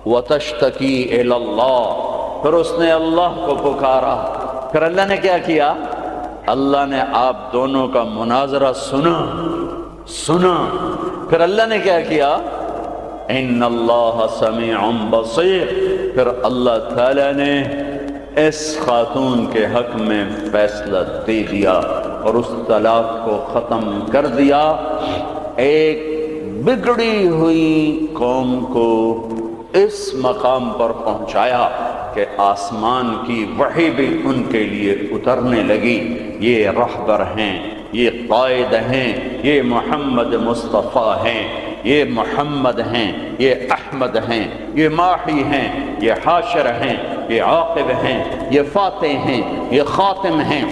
وَتَشْتَكِي إِلَى اللَّهِ. پھر اس نے اللہ کو پکارا. پھر اللہ نے کیا کیا؟ اللہ نے آپ دونوں کا مناظرہ سنا. پھر اللہ نے کیا کیا؟ ان اللہ سمیع بصیر. پھر اللہ تعالی نے اس خاتون کے حق میں فیصلہ دے دیا اور اس طلاق کو ختم کر دیا. ایک بگڑی ہوئی قوم کو اس مقام پر پہنچایا کہ آسمان کی وحی بھی ان کے لیے اترنے لگی. یہ رہبر ہیں، یہ قائد ہیں، یہ محمد مصطفیٰ ہیں، یہ محمد ہیں، یہ احمد ہیں، یہ ماحی ہیں، یہ حاشر ہیں، یہ عاقب ہیں، یہ فاتح ہیں، یہ خاتم ہیں،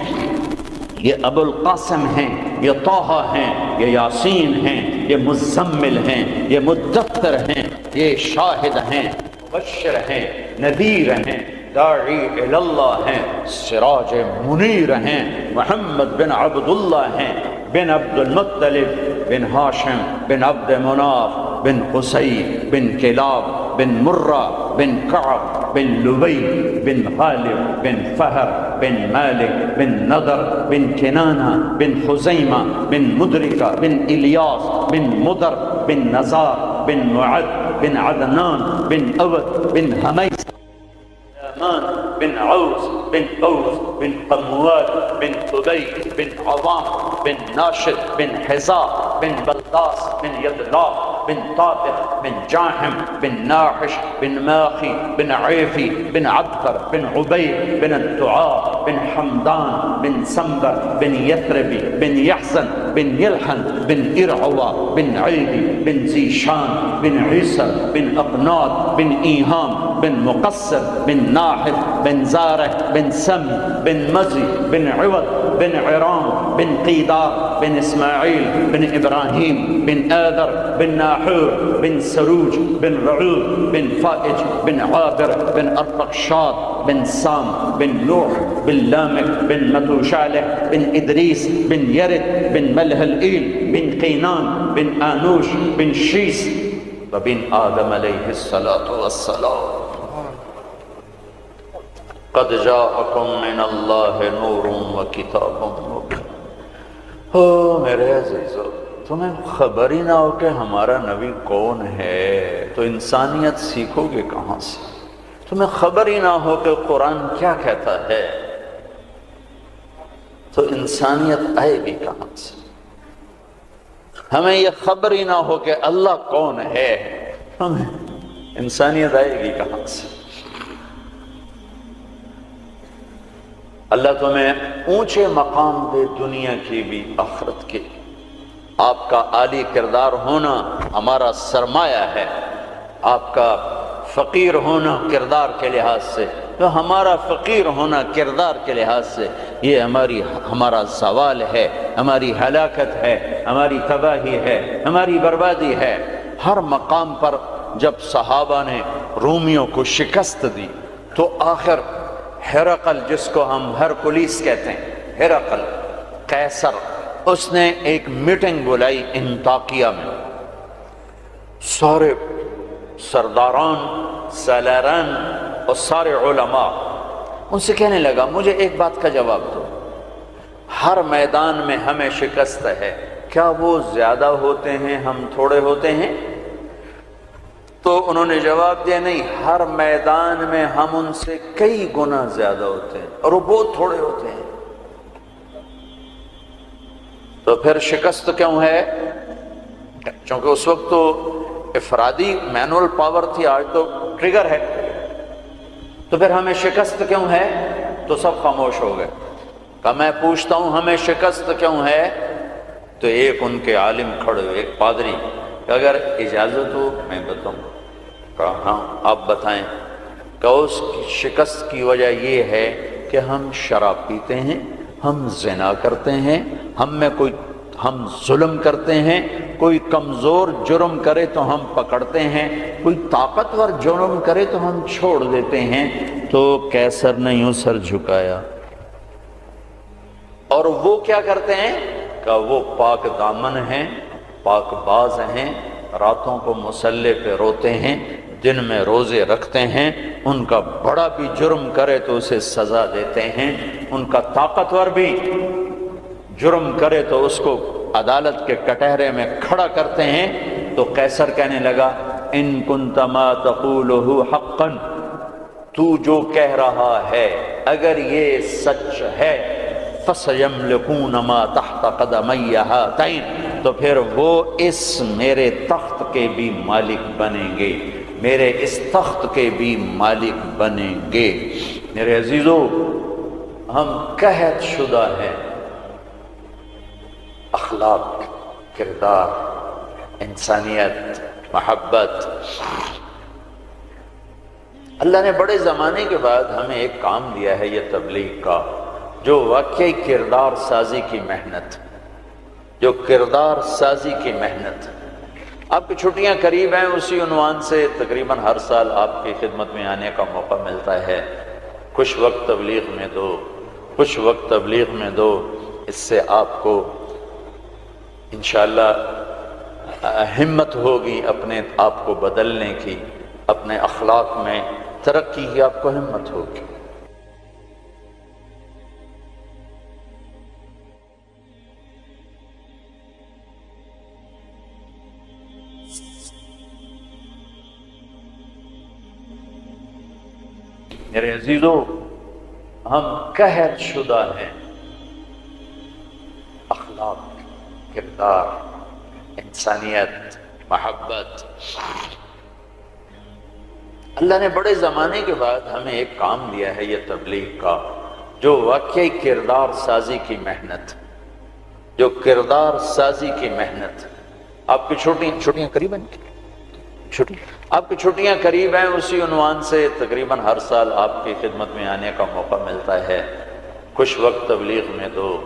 یہ ابو القاسم ہیں، یہ طٰہٰ ہیں، یہ یاسین ہیں، یہ مزمل ہیں، یہ مدثر ہیں، یہ شاہد ہیں، مبشر ہیں، نذیر ہیں، داعی اللہ ہیں، سراج منیر ہیں، محمد بن عبداللہ ہیں، بن عبد المطلب بن ہاشم بن عبد مناف بن قصی بن کلاب بن مرہ بن کعب بن لبی بن غالب بن فہر بن مالک بن نضر بن کنانہ بن خزیمہ بن مدرکہ بن الیاس بن مدر بن نزار بن معد بن عدنان بن اود بن حمیس بن عوس بن قوس بن قموال بن قبي بن عظام بن ناشد بن حزاء بن بلداس بن يدلاف بن طابق بن جاحم بن ناحش بن ماخي بن عيفي بن عبقر بن عبيد بن الدعاء بن حمدان بن سنبر بن يثربي بن يحزن بن يلحن بن إرعوى بن عيدي بن زيشان بن عيسى بن أقناط بن إيهام بن مقصر بن ناحر بن زارع بن سم بن مزي بن عوض بن عرام بن قيدار بن إسماعيل بن إبراهيم بن آذر بن ناحور بن سروج بن رعوب بن فائج بن عابر بن أرفقشاد بن سام بن نوح بن لامك بن متوشالح بن إدريس بن يرد بن ملهلئيل بن قينان بن آنوش بن شيس وبن آدم عليه الصلاة والسلام. قد جاءكم من اللہ نور و کتاب مبین. ہو میرے عزیزو، تمہیں خبر ہی نہ ہو کہ ہمارا نبی کون ہے تو انسانیت سیکھو گے کہاں سے؟ تمہیں خبر ہی نہ ہو کہ قرآن کیا کہتا ہے تو انسانیت آئے گی کہاں سے؟ ہمیں یہ خبر ہی نہ ہو کہ اللہ کون ہے، ہمیں انسانیت آئے گی کہاں سے؟ اللہ تمہیں اونچے مقام دے، دنیا کی بھی آخرت کی۔ آپ کا عالی کردار ہونا ہمارا سرمایہ ہے، آپ کا فقیر ہونا کردار کے لحاظ سے، تو ہمارا فقیر ہونا کردار کے لحاظ سے یہ ہمارا زوال ہے، ہماری ہلاکت ہے، ہماری تباہی ہے، ہماری بربادی ہے۔ ہر مقام پر جب صحابہ نے رومیوں کو شکست دی تو آخر ہرقل، جس کو ہم ہرکلیس کہتے ہیں، ہرقل قیصر، اس نے ایک میٹنگ بلائی انطاکیہ میں، سارے سرداران، سالاران اور سارے علماء، ان سے کہنے لگا مجھے ایک بات کا جواب دو، ہر میدان میں ہمیں شکست ہے، کیا وہ زیادہ ہوتے ہیں ہم تھوڑے ہوتے ہیں؟ تو انہوں نے جواب دیا نہیں، ہر میدان میں ہم ان سے کئی گنا زیادہ ہوتے ہیں اور وہ بہت تھوڑے ہوتے ہیں۔ تو پھر شکست کیوں ہے؟ چونکہ اس وقت تو افرادی مینول پاور تھی، آج تو ٹریگر ہے۔ تو پھر ہمیں شکست کیوں ہے؟ تو سب خاموش ہو گئے۔ کہ میں پوچھتا ہوں ہمیں شکست کیوں ہے؟ تو ایک ان کے عالم کھڑے ہوئے، ایک پادری، کہ اگر اجازت ہو میں بتاؤں۔ کہا ہاں آپ بتائیں۔ کہ اس کی شکست کی وجہ یہ ہے کہ ہم شراب پیتے ہیں، ہم زنا کرتے ہیں، ہم ظلم کرتے ہیں، کوئی کمزور جرم کرے تو ہم پکڑتے ہیں، کوئی طاقتور جرم کرے تو ہم چھوڑ دیتے ہیں۔ تو قیصر نے یوں سر جھکایا۔ اور وہ کیا کرتے ہیں؟ کہ وہ پاک دامن ہیں، پاک باز ہیں، راتوں کو مصلے پہ روتے ہیں، دن میں روزے رکھتے ہیں، ان کا بڑا بھی جرم کرے تو اسے سزا دیتے ہیں، ان کا طاقتور بھی جرم کرے تو اس کو عدالت کے کٹہرے میں کھڑا کرتے ہیں۔ تو قیصر کہنے لگا ان کنت ما تقولہ حقا، تو جو کہہ رہا ہے اگر یہ سچ ہے، فَسَيَمْلِكُونَ مَا تَحْتَ قَدَمَيَّ هَاتَيْنِ، تو پھر وہ اس میرے تخت کے بھی مالک بنیں گے، میرے اس تخت کے بھی مالک بنیں گے۔ میرے عزیزو، ہم قحط شدہ ہیں، اخلاق، کردار، انسانیت، محبت۔ اللہ نے بڑے زمانے کے بعد ہمیں ایک کام دیا ہے یہ تبلیغ کا، جو واقعی کردار سازی کی محنت، جو کردار سازی کی محنت۔ آپ کی چھٹیاں قریب ہیں، اسی عنوان سے تقریباً ہر سال آپ کی خدمت میں آنے کا موقع ملتا ہے۔ کچھ وقت تبلیغ میں دو، کچھ وقت تبلیغ میں دو، اس سے آپ کو انشاءاللہ ہمت ہوگی اپنے آپ کو بدلنے کی، اپنے اخلاق میں ترقی کی آپ کو ہمت ہوگی۔ میرے عزیزو، ہم قحط شدہ ہیں، اخلاق، کردار، انسانیت، محبت۔ اللہ نے بڑے زمانے کے بعد ہمیں ایک کام دیا ہے یہ تبلیغ کا، جو واقعی کردار سازی کی محنت، جو کردار سازی کی محنت۔ آپ کی چھٹیاں قریب ہیں، آپ کی چھٹیاں قریب ہیں، اسی عنوان سے تقریباً ہر سال آپ کی خدمت میں آنے کا موقع ملتا ہے۔ کچھ وقت تبلیغ میں دو،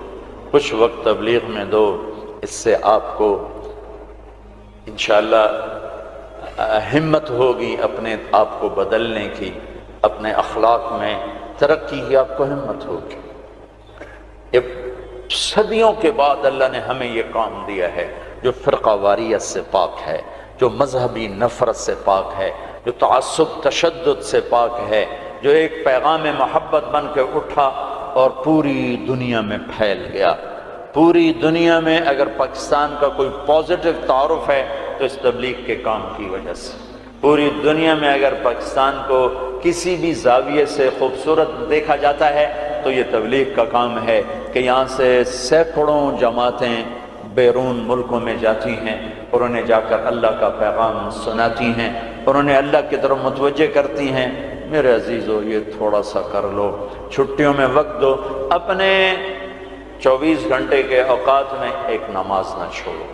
کچھ وقت تبلیغ میں دو، اس سے آپ کو انشاءاللہ ہمت ہوگی اپنے آپ کو بدلنے کی، اپنے اخلاق میں ترقی کی آپ کو ہمت ہوگی۔ یہ صدیوں کے بعد اللہ نے ہمیں یہ کام دیا ہے، جو فرقہ واریت سے پاک ہے، جو مذہبی نفرت سے پاک ہے، جو تعصب تشدد سے پاک ہے، جو ایک پیغام محبت بن کے اٹھا اور پوری دنیا میں پھیل گیا۔ پوری دنیا میں اگر پاکستان کا کوئی پازیٹو تعارف ہے تو اس تبلیغ کے کام کی وجہ سے۔ پوری دنیا میں اگر پاکستان کو کسی بھی زاویے سے خوبصورت دیکھا جاتا ہے تو یہ تبلیغ کا کام ہے کہ یہاں سے سینکڑوں جماعتیں بیرون ملکوں میں جاتی ہیں اور انہیں جا کر اللہ کا پیغام سناتی ہیں اور انہیں اللہ کی طرف متوجہ کرتی ہیں۔ میرے عزیزو، یہ تھوڑا سا کر لو، چھٹیوں میں وقت دو، اپنے 24 گھنٹے کے اوقات میں ایک نماز نہ چھوڑو،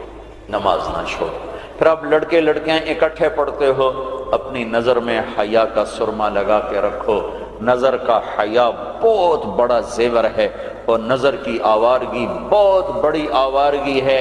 نماز نہ چھوڑو۔ پھر آپ لڑکے لڑکیاں اکٹھے پڑھتے ہو، اپنی نظر میں حیا کا سرما لگا کے رکھو۔ نظر کا حیا بہت بڑا زیور ہے، اور نظر کی آوارگی بہت بڑی آوارگی ہے۔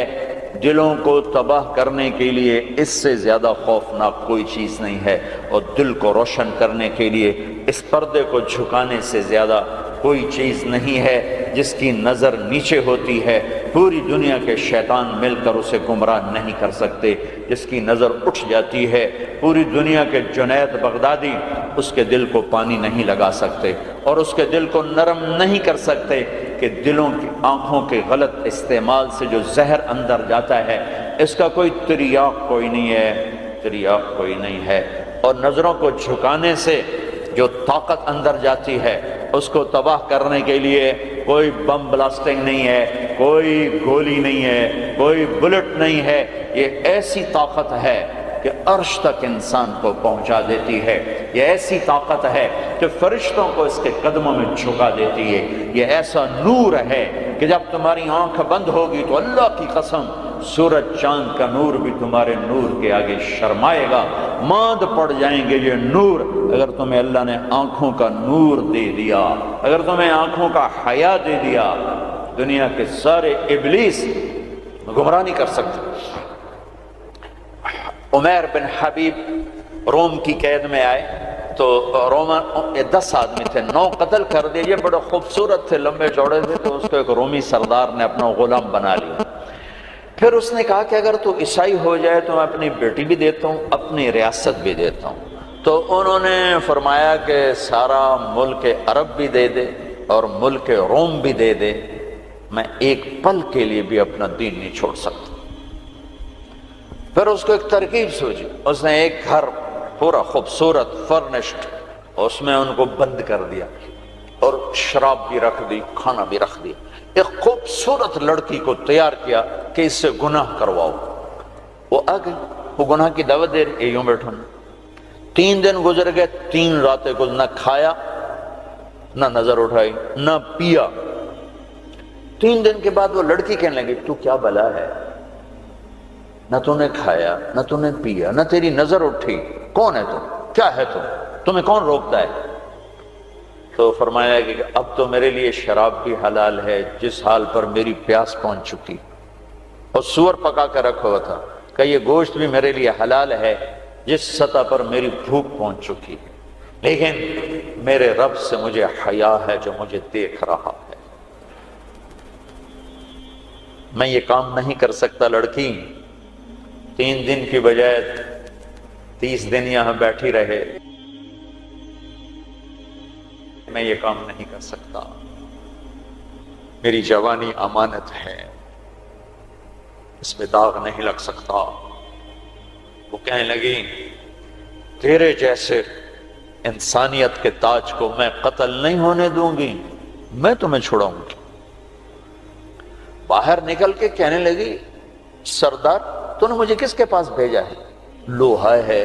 دلوں کو تباہ کرنے کے لیے اس سے زیادہ خوفناک کوئی چیز نہیں ہے، اور دل کو روشن کرنے کے لیے اس پردے کو جھکانے سے زیادہ کوئی چیز نہیں ہے۔ جس کی نظر نیچے ہوتی ہے پوری دنیا کے شیطان مل کر اسے گمراہ نہیں کر سکتے۔ جس کی نظر اٹھ جاتی ہے پوری دنیا کے جنید بغدادی اس کے دل کو پانی نہیں لگا سکتے، اور اس کے دل کو نرم نہیں کر سکتے، کہ دلوں کی آنکھوں کے غلط استعمال سے جو زہر اندر جاتا ہے اس کا کوئی تریاق کوئی نہیں ہے، تریاق کوئی نہیں ہے۔ اور نظروں کو جھکانے سے جو طاقت اندر جاتی ہے اس کو تباہ کرنے کے لیے کوئی بم بلاسٹنگ نہیں ہے، کوئی گولی نہیں ہے، کوئی بلٹ نہیں ہے۔ یہ ایسی طاقت ہے کہ عرش تک انسان کو پہنچا دیتی ہے، یہ ایسی طاقت ہے کہ فرشتوں کو اس کے قدموں میں جھکا دیتی ہے۔ یہ ایسا نور ہے کہ جب تمہاری آنکھ بند ہوگی تو اللہ کی قسم سورج چاند کا نور بھی تمہارے نور کے آگے شرمائے گا، ماند پڑ جائیں گے یہ نور۔ اگر تمہیں اللہ نے آنکھوں کا نور دے دیا، اگر تمہیں آنکھوں کا حیا دے دیا، دنیا کے سارے ابلیس گمراہ نہیں کر سکتے۔ عمیر بن حبیب روم کی قید میں آئے تو رومن 10 آدمی تھے، 9 قتل کر دیے، یہ بڑے خوبصورت تھے، لمبے چوڑے تھے، تو اس کو ایک رومی سردار نے اپنا غلام بنا لیا۔ پھر اس نے کہا کہ اگر تو عیسائی ہو جائے تو میں اپنی بیٹی بھی دیتا ہوں، اپنی ریاست بھی دیتا ہوں۔ تو انہوں نے فرمایا کہ سارا ملک عرب بھی دے دے اور ملک روم بھی دے دے، میں ایک پل کے لیے بھی اپنا دین نہیں چھوڑ سکتا۔ پھر اس کو ایک ترکیب سوچی، اس نے ایک گھر پورا خوبصورت فرنشڈ، اس میں ان کو بند کر دیا اور شراب بھی رکھ دی، کھانا بھی رکھ دیا۔ ایک خوبصورت لڑکی کو تیار کیا کہ اس سے گناہ کرواؤ۔ وہ آ گئی، وہ گناہ کی دعوت دے رہی، یوں بیٹھو۔ 3 دن گزر گئے، 3 راتیں کو نہ کھایا، نہ نظر اٹھائی، نہ پیا۔ 3 دن کے بعد وہ لڑکی کہنے لگی تو کیا بلا ہے، نہ تو نے کھایا نہ تو نے پیا نہ تیری نظر اٹھی، کون ہے تم، کیا ہے تم، تمہیں کون روکتا ہے؟ تو فرمایا کہ اب تو میرے لیے شراب بھی حلال ہے جس حال پر میری پیاس پہنچ چکی، اور سور پکا کر رکھا ہوا تھا کہ یہ گوشت بھی میرے لیے حلال ہے جس سطح پر میری بھوک پہنچ چکی، لیکن میرے رب سے مجھے حیا ہے جو مجھے دیکھ رہا ہے، میں یہ کام نہیں کر سکتا۔ لڑکی 3 دن کی بجائے 30 دن یہاں بیٹھی رہے، میں یہ کام نہیں کر سکتا، میری جوانی امانت ہے، اس میں داغ نہیں لگ سکتا۔ وہ کہنے لگی تیرے جیسے انسانیت کے تاج کو میں قتل نہیں ہونے دوں گی، میں تمہیں چھڑاؤں گی۔ باہر نکل کے کہنے لگی سردار تو نے مجھے کس کے پاس بھیجا ہے؟ لوہا ہے،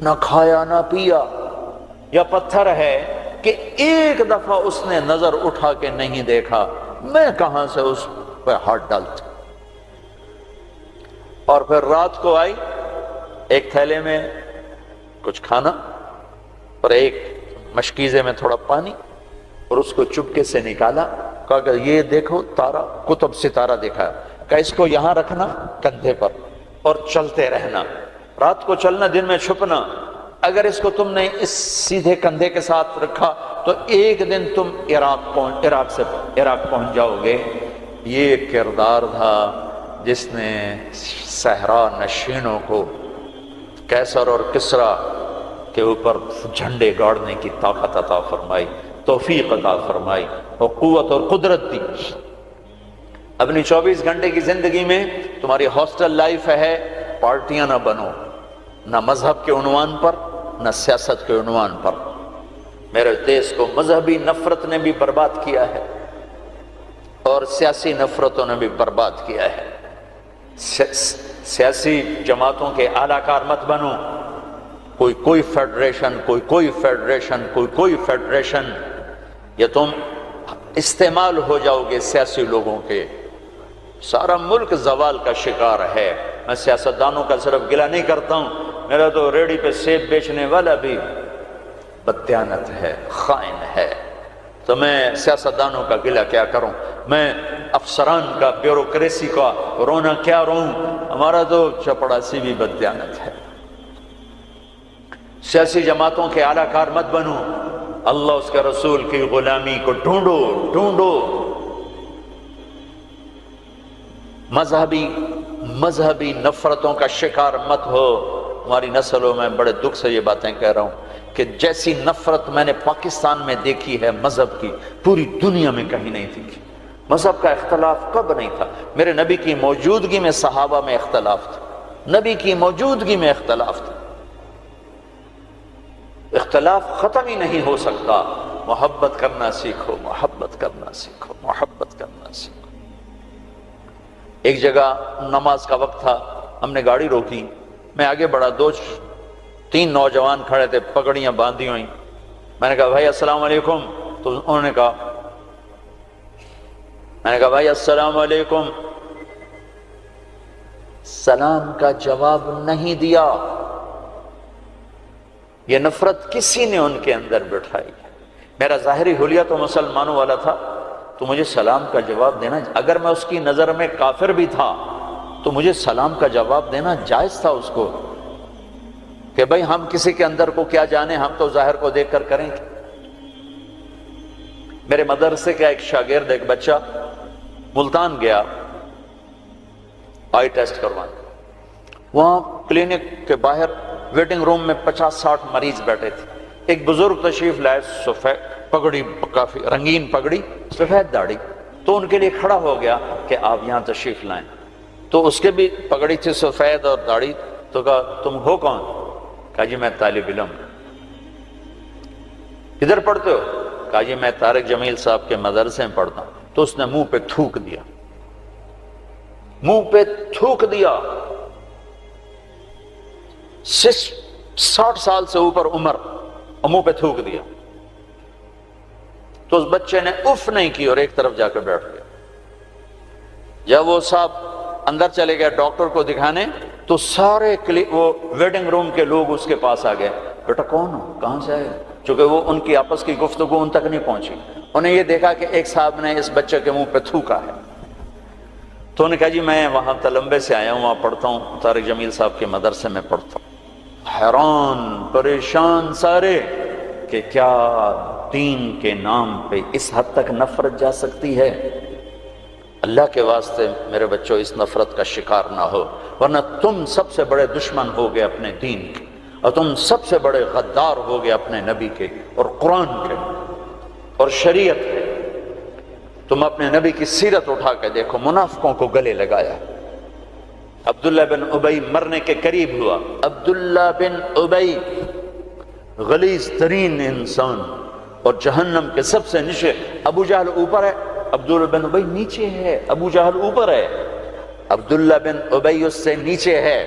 نہ کھایا نہ پیا، یا پتھر ہے کہ ایک دفعہ اس نے نظر اٹھا کے نہیں دیکھا، میں کہاں سے اس پہ ہاتھ ڈالتا؟ اور پھر رات کو آئی، ایک تھیلے میں کچھ کھانا اور ایک مشکیزے میں تھوڑا پانی، اور اس کو چپکے سے نکالا، کہا کہ یہ دیکھو تارا، قطب ستارہ دکھایا، کہ اس کو یہاں رکھنا کندھے پر اور چلتے رہنا، رات کو چلنا دن میں چھپنا۔ اگر اس کو تم نے اس سیدھے کندھے کے ساتھ رکھا تو ایک دن تم عراق پہنچ جاؤ گے۔ یہ کردار تھا جس نے صحرا نشینوں کو کیسر اور کسرا کے اوپر جھنڈے گاڑنے کی طاقت عطا فرمائی، توفیق عطا فرمائی اور قوت اور قدرت دی۔ اپنی 24 گھنٹے کی زندگی میں تمہاری ہاسٹل لائف ہے، پارٹیاں نہ بنو، نہ مذہب کے عنوان پر نہ سیاست کے عنوان پر۔ میرے دیش کو مذہبی نفرت نے بھی برباد کیا ہے، اور سیاسی نفرتوں نے بھی برباد کیا ہے۔ سیاسی جماعتوں کے اعلی کار مت بنو، کوئی فیڈریشن، کوئی فیڈریشن، کوئی فیڈریشن، یا تم استعمال ہو جاؤ گے سیاسی لوگوں کے، سارا ملک زوال کا شکار ہے۔ میں سیاستدانوں کا صرف گلہ نہیں کرتا ہوں، میرا تو ریڑھی پہ سیب بیچنے والا بھی بددیانت ہے، خائن ہے، تو میں سیاستدانوں کا گلہ کیا کروں، میں افسران کا، بیوروکریسی کا رونا کیا روں، ہمارا تو چپڑاسی بھی بددیانت ہے۔ سیاسی جماعتوں کے اعلی کار مت بنو، اللہ اس کے رسول کی غلامی کو ڈھونڈو، مذہبی نفرتوں کا شکار مت ہو۔ ہماری نسلوں میں بڑے دکھ سے یہ باتیں کہہ رہا ہوں کہ جیسی نفرت میں نے پاکستان میں دیکھی ہے مذہب کی، پوری دنیا میں کہیں نہیں دیکھی۔ مذہب کا اختلاف کب نہیں تھا؟ میرے نبی کی موجودگی میں صحابہ میں اختلاف تھا، نبی کی موجودگی میں اختلاف تھا۔ اختلاف ختم ہی نہیں ہو سکتا۔ محبت کرنا سیکھو، محبت کرنا سیکھو، محبت کرنا سیکھو۔ ایک جگہ نماز کا وقت تھا، ہم نے گاڑی روکی، میں آگے بڑھا، 2-3 نوجوان کھڑے تھے، پگڑیاں باندھی ہوئی۔ میں نے کہا بھائی السلام علیکم، تو انہوں نے کہا، میں نے کہا بھائی السلام علیکم، سلام کا جواب نہیں دیا۔ یہ نفرت کسی نے ان کے اندر بٹھائی۔ میرا ظاہری حلیہ تو مسلمانوں والا تھا، تو مجھے سلام کا جواب دینا، اگر میں اس کی نظر میں کافر بھی تھا تو مجھے سلام کا جواب دینا جائز تھا اس کو، کہ بھئی ہم کسی کے اندر کو کیا جانے، ہم تو ظاہر کو دیکھ کر کریں گے۔ میرے مدرسے کا ایک شاگرد، ایک بچہ ملتان گیا آئی ٹیسٹ کروانے، وہاں کلینک کے باہر ویٹنگ روم میں 50-60 مریض بیٹھے تھے۔ ایک بزرگ تشریف لائے، سفید پگڑی، کافی رنگین پگڑی، سفید داڑھی، تو ان کے لیے کھڑا ہو گیا کہ آپ یہاں تشریف لائیں۔ تو اس کے بھی پگڑی تھی سفید اور داڑھی، تو کہا تم ہو کون؟ کہا جی میں طالب علم۔ کدھر پڑھتے ہو؟ کہا جی میں طارق جمیل صاحب کے مدرسے میں پڑھتا ہوں۔ تو اس نے منہ پہ تھوک دیا، منہ پہ تھوک دیا۔ 60 سال سے اوپر عمر، اور منہ پہ تھوک دیا۔ تو اس بچے نے اف نہیں کی اور ایک طرف جا کے بیٹھ گیا۔ جب وہ صاحب اندر چلے گئے ڈاکٹر کو دکھانے، تو سارے وہ ویٹنگ روم کے لوگ اس کے پاس آ گئے، بیٹا کون ہو، کہاں سے آئے؟ چونکہ وہ ان کی آپس کی گفتگو ان تک نہیں پہنچی، انہیں یہ دیکھا کہ ایک صاحب نے اس بچے کے منہ پہ تھوکا ہے۔ تو انہوں نے کہا جی میں وہاں تلمبے سے آیا ہوں، وہاں پڑھتا ہوں، طارق جمیل صاحب کے مدرسے میں پڑھتا ہوں۔ حیران پریشان سارے کہ کیا دین کے نام پہ اس حد تک نفرت جا سکتی ہے؟ اللہ کے واسطے میرے بچوں اس نفرت کا شکار نہ ہو، ورنہ تم سب سے بڑے دشمن ہو گئے اپنے دین کے، اور تم سب سے بڑے غدار ہو گئے اپنے نبی کے اور قرآن کے اور شریعت کے۔ تم اپنے نبی کی سیرت اٹھا کے دیکھو، منافقوں کو گلے لگایا۔ عبداللہ بن ابی مرنے کے قریب ہوا۔ عبداللہ بن ابی غلیظ ترین انسان اور جہنم کے سب سے نیچے، ابو جہل اوپر ہے، عبداللہ بن ابی نیچے ہے، ابو جہل اوپر ہے، عبداللہ بن ابی اس سے نیچے ہے،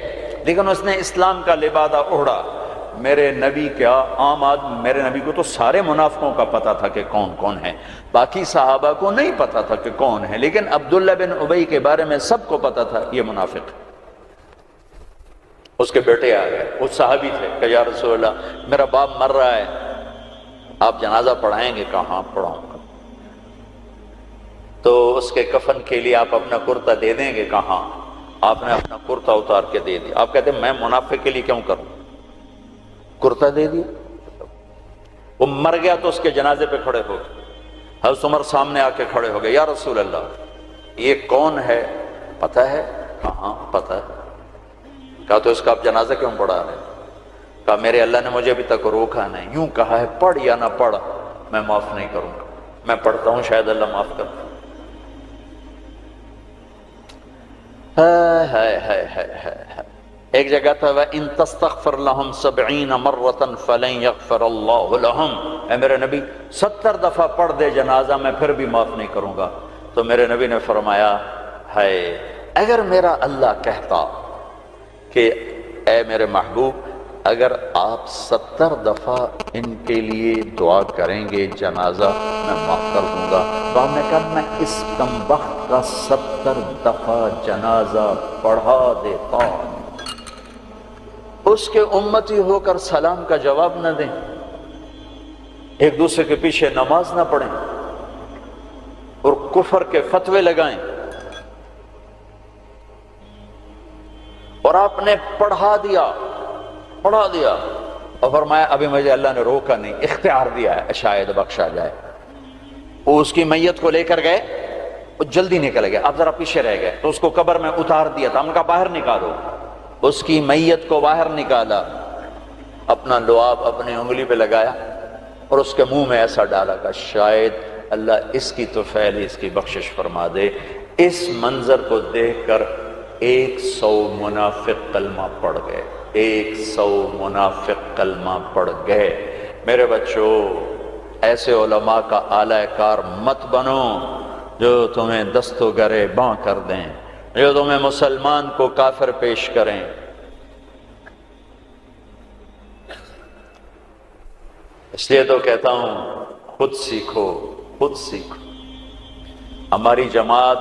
لیکن اس نے اسلام کا لبادہ اوڑھا۔ میرے نبی کیا عام آدمی، میرے نبی کو تو سارے منافقوں کا پتا تھا کہ کون کون ہے، باقی صحابہ کو نہیں پتا تھا کہ کون ہے، لیکن عبداللہ بن ابی کے بارے میں سب کو پتا تھا یہ منافق ہے۔ اس کے بیٹے آ گئے، وہ صحابی تھے، کہ یا رسول اللہ میرا باپ مر رہا ہے، آپ جنازہ پڑھائیں گے؟ کہاں پڑھاؤں گا؟ تو اس کے کفن کے لیے آپ اپنا کرتا دے دیں گے؟ کہاں؟ آپ نے اپنا کرتا اتار کے دے دیا۔ آپ کہتے ہیں میں منافق کے لیے کیوں کروں؟ کرتا دے دیا۔ وہ مر گیا تو اس کے جنازے پہ کھڑے ہو گئے، حضرت عمر سامنے آ کے کھڑے ہو گئے، یا رسول اللہ یہ کون ہے؟ پتہ ہے؟ کہاں پتہ ہے؟ کہا تو اس کا آپ جنازہ کیوں پڑھا رہے؟ کہا میرے اللہ نے مجھے ابھی تک روکا نہیں، یوں کہا ہے پڑھ یا نہ پڑھ میں معاف نہیں کروں گا، میں پڑھتا ہوں شاید اللہ معاف کر دے۔ ایک جگہ تھا وَإِن تَسْتَغْفِرْ لَهُمْ 70 مَرَّةً فَلَن يَغْفِرَ اللَّهُ لَهُمْ، اے میرے نبی 70 دفعہ پڑھ دے جنازہ میں پھر بھی معاف نہیں کروں گا۔ تو میرے نبی نے فرمایا ہے اگر میرا اللہ کہتا کہ اے میرے محبوب اگر آپ 70 دفعہ ان کے لیے دعا کریں گے جنازہ میں معاف کر دوں گا، تو آپ نے کہا میں اس کمبخت کا 70 دفعہ جنازہ پڑھا دیتا، اس کے امتی ہو کر سلام کا جواب نہ دیں، ایک دوسرے کے پیچھے نماز نہ پڑھیں اور کفر کے فتوے لگائیں، اور آپ نے پڑھا دیا اور فرمایا ابھی مجھے اللہ نے روکا نہیں، اختیار دیا ہے شاید بخشا جائے۔ وہ اس کی میت کو لے کر گئے، وہ جلدی نکل گئے، اب ذرا پیچھے رہ گئے تو اس کو قبر میں اتار دیا تھا، ہم نے کہا باہر نکالو، اس کی میت کو باہر نکالا، اپنا لعاب اپنی انگلی پہ لگایا اور اس کے منہ میں ایسا ڈالا کہ شاید اللہ اس کی تو پہلے اس کی بخشش فرما دے۔ اس منظر کو دیکھ کر 100 منافق کلمہ پڑھ گئے، 100 منافق کلمہ پڑھ گئے۔ میرے بچوں، ایسے علماء کا اعلی کار مت بنو جو تمہیں دست و گرے باں کر دیں، جو تمہیں مسلمان کو کافر پیش کریں۔ اس لیے تو کہتا ہوں خود سیکھو، خود سیکھو۔ ہماری جماعت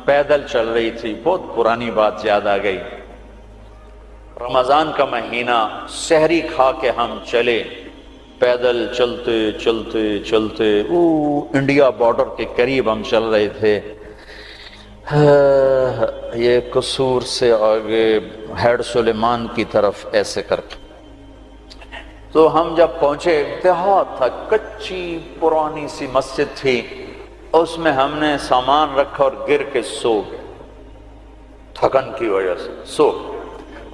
پیدل چل رہی تھی، بہت پرانی بات یاد آ گئی، رمضان کا مہینہ، سحری کھا کے ہم چلے، پیدل چلتے چلتے چلتے انڈیا بارڈر کے قریب ہم چل رہے تھے، یہ قصور سے آگے ہیڈ سلیمان کی طرف ایسے کر کے، تو ہم جب پہنچے دیہات تھا، کچی پرانی سی مسجد تھی، اس میں ہم نے سامان رکھا اور گر کے سو گئے، تھکن کی وجہ سے سو گئے۔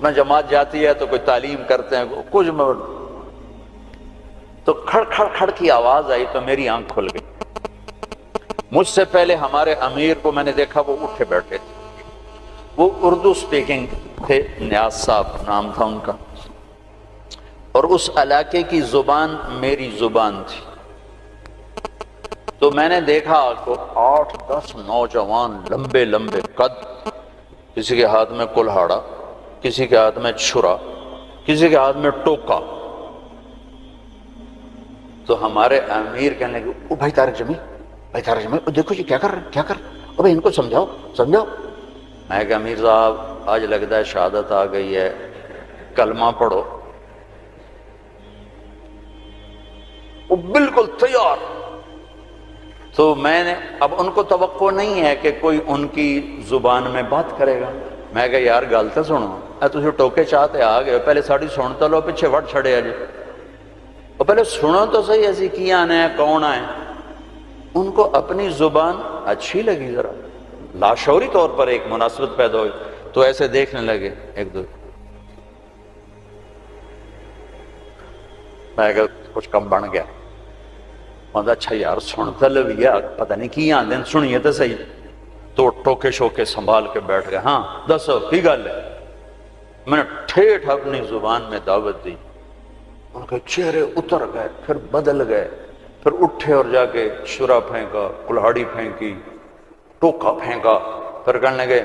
نہ جماعت جاتی ہے تو کوئی تعلیم کرتے ہیں کچھ، تو کھڑ کھڑ کھڑ کی آواز آئی تو میری آنکھ کھل گئی۔ مجھ سے پہلے ہمارے امیر کو میں نے دیکھا، وہ اٹھے بیٹھے تھے، وہ اردو سپیکنگ تھے، نیاز صاحب نام تھا ان کا، اور اس علاقے کی زبان میری زبان تھی۔ تو میں نے دیکھا کہ 8-10 نوجوان لمبے لمبے قد، کسی کے ہاتھ میں کلہاڑا، کسی کے ہاتھ میں چھرا، کسی کے ہاتھ میں ٹوکا۔ تو ہمارے امیر کہنے لگے او بھائی طارق جمیل، بھائی طارق جمیل دیکھو یہ کیا کر رہے ہیں، کیا کر رہے ہیں، او بھائی ان کو سمجھاؤ سمجھاؤ۔ میں کہا امیر صاحب آج لگتا ہے شہادت آ گئی ہے، کلمہ پڑھو۔ وہ بالکل تیار۔ تو میں نے، اب ان کو توقع نہیں ہے کہ کوئی ان کی زبان میں بات کرے گا، میں کہا یار گل تو سنو، تسی ٹوکے چاہتے آ گئے، پہلے ساڑی سنتا لو، پیچھے وڑ چھڑے آ جائے، اور پہلے سنو تو صحیح ایسی کی آنے ہیں، کون آئے۔ ان کو اپنی زبان اچھی لگی، ذرا لاشعوری طور پر ایک مناسبت پیدا ہوئی، تو ایسے دیکھنے لگے ایک دو، میں کہا کچھ کم بن گیا، مطلب اچھا یار سنتا لو یا پتہ نہیں کی آندے سنیے تو صحیح۔ تو ٹوکے شوکے سنبھال کے بیٹھ گئے، ہاں دسو کی گل ہے۔ میں نے ٹھیٹھ اپنی زبان میں دعوت دی، ان کے چہرے اتر گئے، پھر بدل گئے، پھر اٹھے اور جا کے شرا پھینکا، کلہاڑی پھینکی، ٹوکا پھینکا، پھر کہنے لگے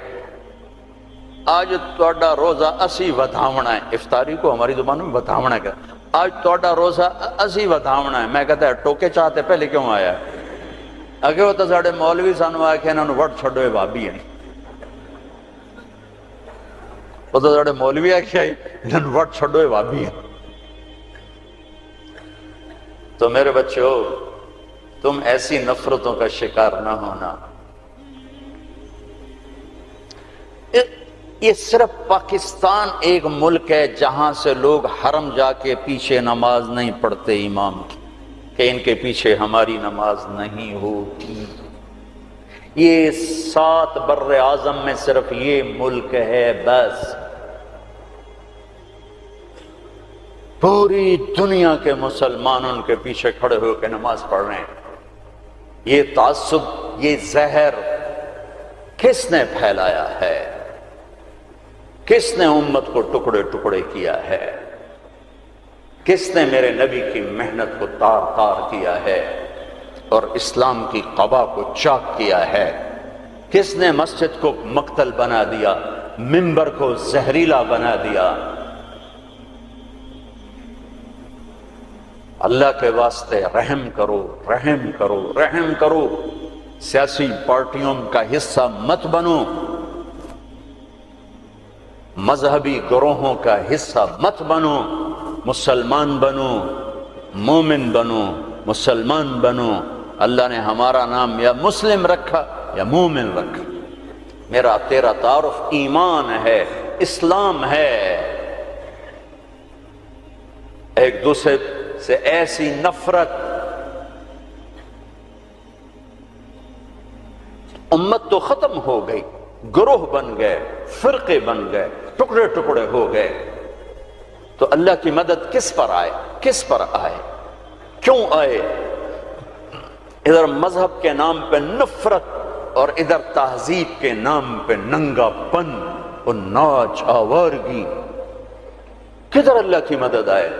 آج تہاڈا روزہ اسی ودھاونا ہے، افطاری کو ہماری زبان میں ودھاونا ہے، آج تہاڈا روزہ اسی ودھاونا ہے۔ میں کہتا ہے ٹوکے چاہتے پہلے کیوں آیا ہے؟ اگے وہ تو ساڑے مولوی سانو آ کے انہوں نے وڑ چھڑو بھابی ہیں، وہ تو ساڑے مولوی آ کے آئی انہوں نے وڑ چھڑو بھابی ہیں۔ تو میرے بچوں، تم ایسی نفرتوں کا شکار نہ ہونا۔ یہ صرف پاکستان ایک ملک ہے جہاں سے لوگ حرم جا کے پیچھے نماز نہیں پڑھتے امام کی، کہ ان کے پیچھے ہماری نماز نہیں ہوتی۔ یہ 7 بر اعظم میں صرف یہ ملک ہے بس، پوری دنیا کے مسلمان ان کے پیچھے کھڑے ہو کے نماز پڑھ رہے ہیں۔ یہ تعصب، یہ زہر کس نے پھیلایا ہے؟ کس نے امت کو ٹکڑے ٹکڑے کیا ہے؟ کس نے میرے نبی کی محنت کو تار تار کیا ہے اور اسلام کی قبا کو چاک کیا ہے؟ کس نے مسجد کو مقتل بنا دیا، منبر کو زہریلا بنا دیا؟ اللہ کے واسطے رحم کرو، رحم کرو، رحم کرو۔ سیاسی پارٹیوں کا حصہ مت بنو، مذہبی گروہوں کا حصہ مت بنو، مسلمان بنو، مومن بنو، مسلمان بنو۔ اللہ نے ہمارا نام یا مسلم رکھا یا مومن رکھا۔ میرا تیرا تعارف ایمان ہے، اسلام ہے۔ ایک دوسرے سے ایسی نفرت، امت تو ختم ہو گئی، گروہ بن گئے، فرقے بن گئے، ٹکڑے ٹکڑے ہو گئے۔ تو اللہ کی مدد کس پر آئے؟ کس پر آئے؟ کیوں آئے؟ ادھر مذہب کے نام پہ نفرت اور ادھر تہذیب کے نام پہ ننگا پن اور ناچ آوارگی، کدھر اللہ کی مدد آئے؟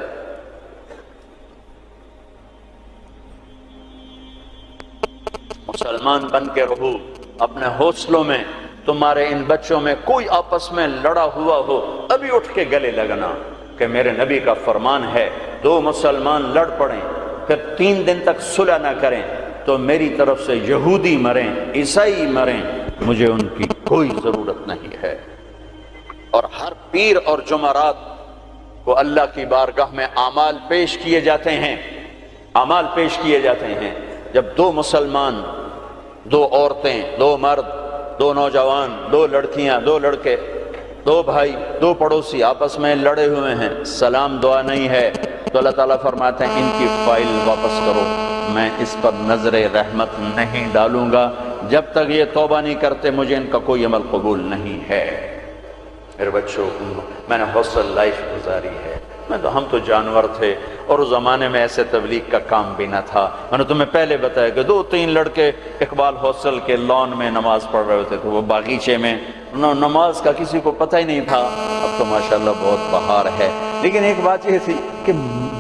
مسلمان بن کے رہو اپنے حوصلوں میں۔ تمہارے ان بچوں میں کوئی آپس میں لڑا ہوا ہو، ابھی اٹھ کے گلے لگنا، کہ میرے نبی کا فرمان ہے دو مسلمان لڑ پڑیں پھر 3 دن تک صلح نہ کریں تو میری طرف سے یہودی مریں، عیسائی مریں، مجھے ان کی کوئی ضرورت نہیں ہے۔ اور ہر پیر اور جمعرات کو اللہ کی بارگاہ میں اعمال پیش کیے جاتے ہیں، اعمال پیش کیے جاتے ہیں۔ جب 2 مسلمان، 2 عورتیں، 2 مرد، 2 نوجوان، 2 لڑکیاں، 2 لڑکے، 2 بھائی، 2 پڑوسی آپس میں لڑے ہوئے ہیں، سلام دعا نہیں ہے، تو اللہ تعالیٰ فرماتے ہیں ان کی فائل واپس کرو، میں اس پر نظر رحمت نہیں ڈالوں گا، جب تک یہ توبہ نہیں کرتے مجھے ان کا کوئی عمل قبول نہیں ہے۔ میرے بچوں، میں نے حوصل لائف گزاری ہے، ہم تو جانور تھے، اور اس زمانے میں ایسے تبلیغ کا کام بھی نہ تھا۔ میں نے تمہیں پہلے بتایا کہ 2-3 لڑکے اقبال حوصل کے لان میں نماز پڑھ رہے ہوتے تھے، وہ باغیچے میں، نماز کا کسی کو پتہ ہی نہیں تھا۔ اب تو ماشاءاللہ بہت بہار ہے، لیکن ایک بات یہ تھی کہ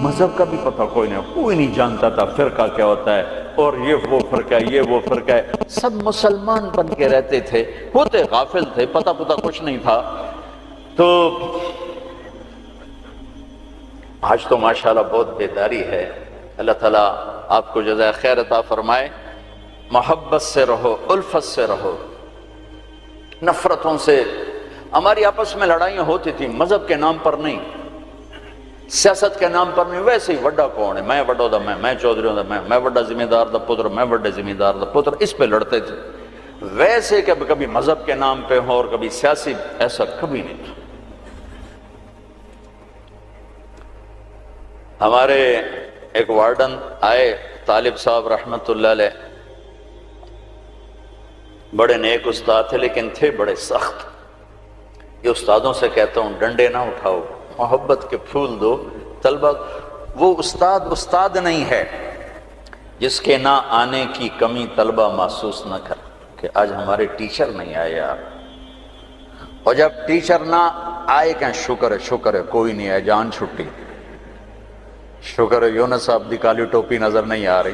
مذہب کا بھی پتہ کوئی نہیں جانتا تھا، فرقہ کیا ہوتا ہے، اور یہ وہ فرقہ ہے، یہ وہ فرقہ ہے، سب مسلمان بن کے رہتے تھے، ہوتے غافل تھے، پتہ کچھ نہیں تھا۔ تو آج تو ماشاءاللہ بہت بیداری ہے۔ اللہ تعالیٰ آپ کو جزائے خیر عطا فرمائے۔ محبت سے رہو، الفت سے رہو، نفرتوں سے۔ ہماری آپس میں لڑائیاں ہوتی تھیں، مذہب کے نام پر نہیں، سیاست کے نام پر نہیں۔ ویسے ہی وڈا کون ہے، میں وڈا دا میں چودھری ہوں، میں وڈا ذمہ دار دا پتر، میں وڈے ذمہ دار دا پتر، اس پہ لڑتے تھے۔ ویسے کہ کبھی مذہب کے نام پہ ہو اور کبھی سیاسی، ایسا کبھی نہیں تھا۔ ہمارے ایک وارڈن آئے، طالب صاحب رحمت اللہ علیہ، بڑے نیک استاد تھے لیکن تھے بڑے سخت۔ یہ استادوں سے کہتا ہوں ڈنڈے نہ اٹھاؤ، محبت کے پھول دو طلبہ۔ وہ استاد نہیں ہے جس کے نہ آنے کی کمی طلبہ محسوس نہ کر کہ آج ہمارے ٹیچر نہیں آئے یار، اور جب ٹیچر نہ آئے کہ شکر ہے کوئی نہیں آئے، جان چھٹی، شکر ہے یونس صاحب دی کالی ٹوپی نظر نہیں آ رہی،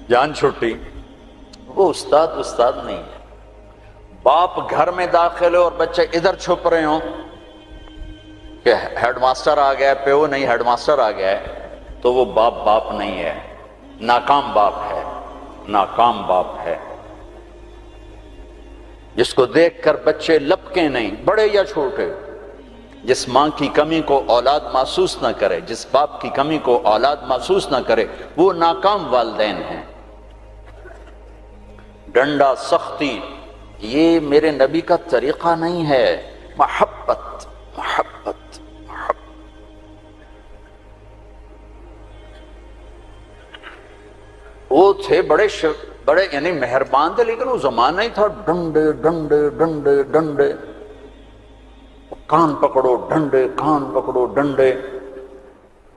جان چھٹی۔ وہ استاد نہیں ہے۔ باپ گھر میں داخل ہو اور بچے ادھر چھپ رہے ہوں کہ ہیڈ ماسٹر آ گیا ہے، پیو نہیں ہیڈ ماسٹر آ گیا ہے، تو وہ باپ نہیں ہے، ناکام باپ ہے، ناکام باپ ہے۔ جس کو دیکھ کر بچے لپکیں نہیں، بڑے یا چھوٹے، جس ماں کی کمی کو اولاد محسوس نہ کرے، جس باپ کی کمی کو اولاد محسوس نہ کرے، وہ ناکام والدین ہیں۔ ڈنڈا، سختی، یہ میرے نبی کا طریقہ نہیں ہے۔ محبت، محبت، محبت۔ وہ تھے بڑے یعنی مہربان تھے، لیکن وہ زمانہ ہی تھا ڈنڈے ڈنڈے ڈنڈے ڈنڈے، کان پکڑو ڈنڈے، کان پکڑو ڈنڈے۔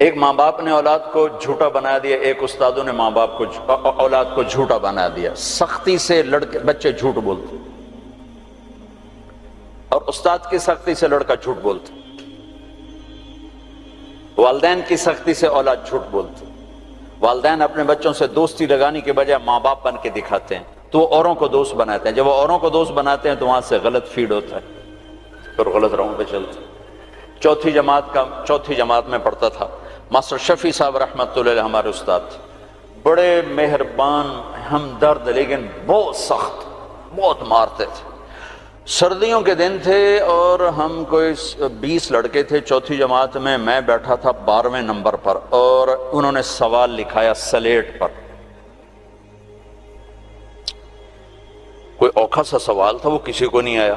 ایک ماں باپ نے اولاد کو جھوٹا بنا دیا، ایک استادوں نے ماں باپ کو اولاد کو جھوٹا بنا دیا۔ سختی سے بچے جھوٹ بولتے، اور استاد کی سختی سے لڑکا جھوٹ بولتا، والدین کی سختی سے اولاد جھوٹ بولتی۔ والدین اپنے بچوں سے دوستی لگانے کے بجائے ماں باپ بن کے دکھاتے ہیں، تو وہ اوروں کو دوست بناتے ہیں، جب وہ اوروں کو دوست بناتے ہیں تو وہاں سے غلط فیڈ ہوتا ہے، پھر غلط راہوں پہ چلتے ہیں۔ چوتھی جماعت میں پڑھتا تھا، ماسٹر شفیع صاحب رحمۃ اللہ علیہ ہمارے استاد تھے، بڑے مہربان، ہمدرد، لیکن بہت سخت، بہت مارتے تھے۔ سردیوں کے دن تھے اور ہم کوئی 20 لڑکے تھے چوتھی جماعت میں بیٹھا تھا 12ویں نمبر پر، اور انہوں نے سوال لکھایا سلیٹ پر، کوئی اوکھا سا سوال تھا، وہ کسی کو نہیں آیا۔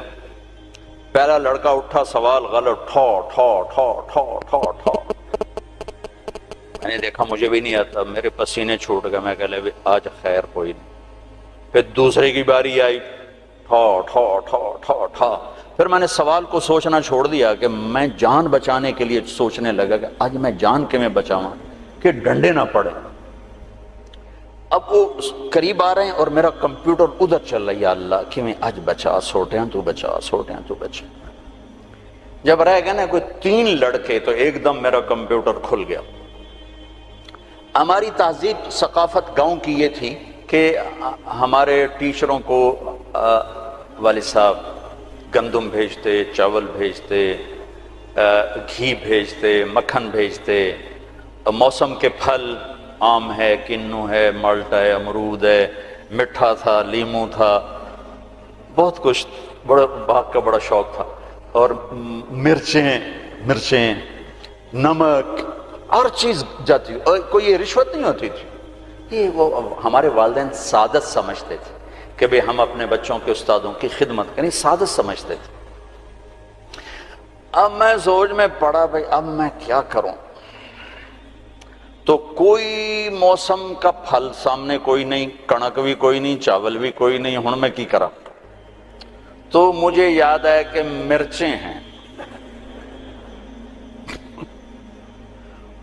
پہلا لڑکا اٹھا، سوال غلط، ٹھو ٹھو ٹھو ٹھو ٹھو ٹھو۔ میں نے دیکھا مجھے بھی نہیں آتا، میرے پسینے چھوٹ گئے، میں کہہ لے آج خیر کوئی نہیں۔ پھر دوسرے کی باری آئی، ٹھو ٹھو ٹھو ٹھو ٹھو۔ پھر میں نے سوال کو سوچنا چھوڑ دیا کہ میں جان بچانے کے لیے سوچنے لگا کہ آج میں جان کے میں بچاؤں کہ ڈنڈے نہ پڑے۔ اب وہ قریب آ رہے ہیں اور میرا کمپیوٹر ادھر چل رہا ہے، یا اللہ کہ میں آج بچا سوٹیاں تو بچا، سوٹیاں تو بچا۔ جب رہ گئے نا کوئی 3 لڑکے تو ایک دم میرا کمپیوٹر کھل گیا۔ ہماری تہذیب ثقافت گاؤں کی یہ تھی کہ ہمارے ٹیچروں کو والد صاحب گندم بھیجتے، چاول بھیجتے، گھی بھیجتے، مکھن بھیجتے، موسم کے پھل، آم ہے، کنو ہے، مالٹا ہے، امرود ہے، مٹھا تھا، لیمو تھا، بہت کچھ، بڑا باغ کا بڑا شوق تھا، اور مرچیں، نمک، ہر چیز جاتی، اور کوئی یہ رشوت نہیں ہوتی تھی، یہ وہ ہمارے والدین سعادت سمجھتے تھے کہ بھئی ہم اپنے بچوں کے استادوں کی خدمت کریں، سعادت سمجھتے تھے۔ اب میں سوچ میں پڑا بھئی اب میں کیا کروں، تو کوئی موسم کا پھل سامنے کوئی نہیں، کنک بھی کوئی نہیں، چاول بھی کوئی نہیں، ہن میں کی کرا؟ تو مجھے یاد ہے کہ مرچیں ہیں۔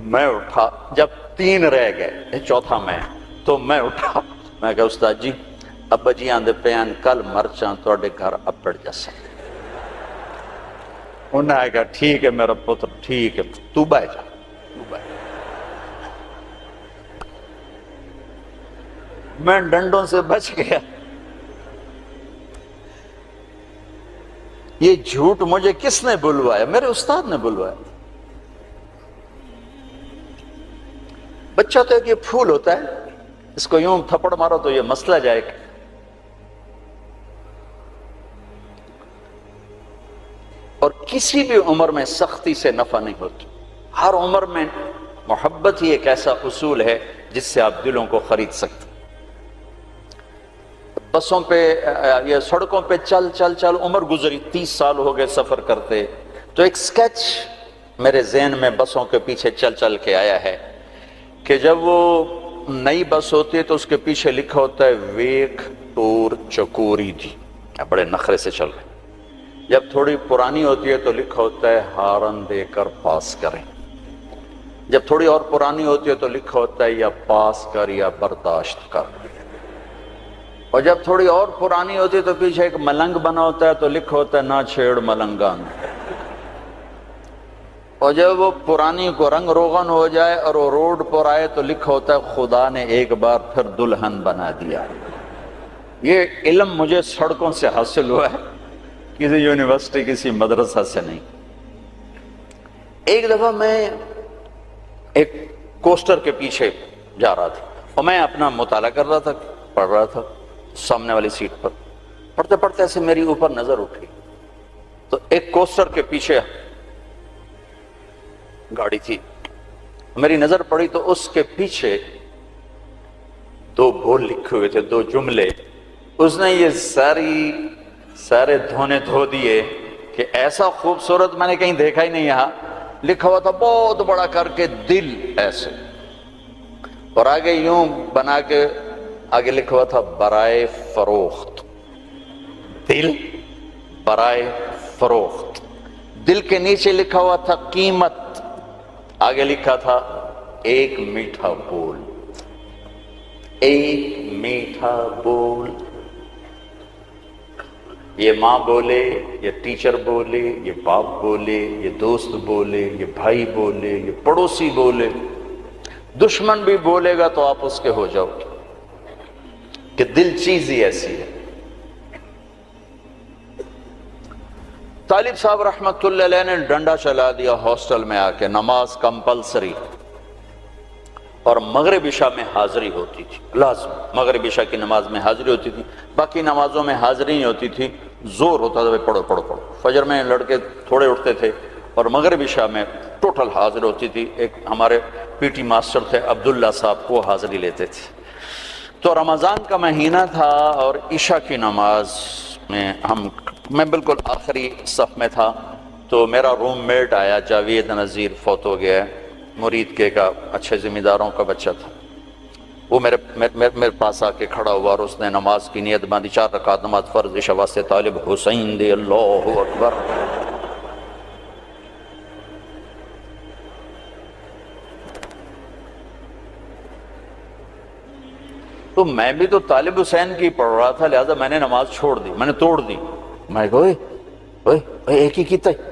میں اٹھا، جب 3 رہ گئے، چوتھا میں، تو میں اٹھا، میں کہا استاد جی ابا جی آندے پیان کل مرچاں توڑے گھر اپڑ جیسا۔ انہوں نے کہا ٹھیک ہے میرا پتر، ٹھیک ہے، تو بہ جا، تو بہ جا۔ میں ڈنڈوں سے بچ گیا۔ یہ جھوٹ مجھے کس نے بلوایا؟ میرے استاد نے بلوایا۔ بچہ تو ایک یہ پھول ہوتا ہے، اس کو یوں تھپڑ مارو تو یہ مسئلہ جائے گا۔ اور کسی بھی عمر میں سختی سے نفع نہیں ہوتی، ہر عمر میں محبت ہی ایک ایسا اصول ہے جس سے آپ دلوں کو خرید سکتے۔ بسوں پہ یا سڑکوں پہ چل چل چل عمر گزری، 30 سال ہو گئے سفر کرتے، تو ایک سکیچ میرے ذہن میں بسوں کے پیچھے چل چل کے آیا ہے کہ جب وہ نئی بس ہوتی ہے تو اس کے پیچھے لکھا ہوتا ہے ویک ٹور چکوری دی، بڑے نخرے سے چل رہے۔ جب تھوڑی پرانی ہوتی ہے تو لکھا ہوتا ہے ہارن دے کر پاس کریں۔ جب تھوڑی اور پرانی ہوتی ہے تو لکھا ہوتا ہے یا پاس کر یا برداشت کر۔ اور جب تھوڑی اور پرانی ہوتی ہے تو پیچھے ایک ملنگ بنا ہوتا ہے تو لکھا ہوتا ہے نہ چھیڑ ملنگان۔ اور جب وہ پرانی کو رنگ روغن ہو جائے اور وہ روڈ پر آئے تو لکھا ہوتا ہے خدا نے ایک بار پھر دلہن بنا دیا۔ یہ علم مجھے سڑکوں سے حاصل ہوا ہے، کسی یونیورسٹی کسی مدرسہ سے نہیں۔ ایک دفعہ میں ایک کوسٹر کے پیچھے جا رہا تھا اور میں اپنا مطالعہ کر رہا تھا، پڑھ رہا تھا سامنے والی سیٹ پر، پڑھتے پڑھتے ایسے میری اوپر نظر اٹھی تو ایک کوسٹر کے پیچھے گاڑی تھی، میری نظر پڑی تو اس کے پیچھے 2 بول لکھے ہوئے تھے، 2 جملے۔ اس نے یہ سارے دھونے دھو دیے کہ ایسا خوبصورت میں نے کہیں دیکھا ہی نہیں، یہاں لکھا ہوا تھا بہت بڑا کر کے دل ایسے، اور آگے یوں بنا کے آگے لکھا ہوا تھا برائے فروخت، دل برائے فروخت۔ دل کے نیچے لکھا ہوا تھا قیمت، آگے لکھا تھا ایک میٹھا بول، ایک میٹھا بول۔ یہ ماں بولے، یہ ٹیچر بولے، یہ باپ بولے، یہ دوست بولے، یہ بھائی بولے، یہ پڑوسی بولے، دشمن بھی بولے گا تو آپ اس کے ہو جاؤ گے، کہ دل چیز ہی ایسی ہے۔ طالب صاحب رحمت اللہ علیہ نے ڈنڈا چلا دیا ہاسٹل میں آ کے، نماز کمپلسری، اور مغرب عشاء میں حاضری ہوتی تھی، لازم مغرب عشاء کی نماز میں حاضری ہوتی تھی، باقی نمازوں میں حاضری نہیں ہوتی تھی، زور ہوتا تھا پڑھو پڑھو پڑھو۔ فجر میں لڑکے تھوڑے اٹھتے تھے اور مغرب عشاء میں ٹوٹل حاضر ہوتی تھی۔ ایک ہمارے پی ٹی ماسٹر تھے عبداللہ صاحب، وہ حاضری لیتے تھے۔ تو رمضان کا مہینہ تھا اور عشاء کی نماز میں میں بالکل آخری صف میں تھا، تو میرا روم میٹ آیا، جاوید نذیر، فوت ہو گیا ہے، مرید کے کا، اچھے ذمہ داروں کا بچہ تھا۔ وہ میرے پاس آ کے کھڑا ہوا اور اس نے نماز کی نیت باندھی، 4 رکعت نماز فرض عشاء واسطے طالب حسین دی، اللہ اکبر۔ تو میں بھی تو طالب حسین کی پڑھ رہا تھا، لہذا میں نے نماز چھوڑ دی، میں نے توڑ دی۔ میں کہا اوئے ایک ہی کیتا ہے،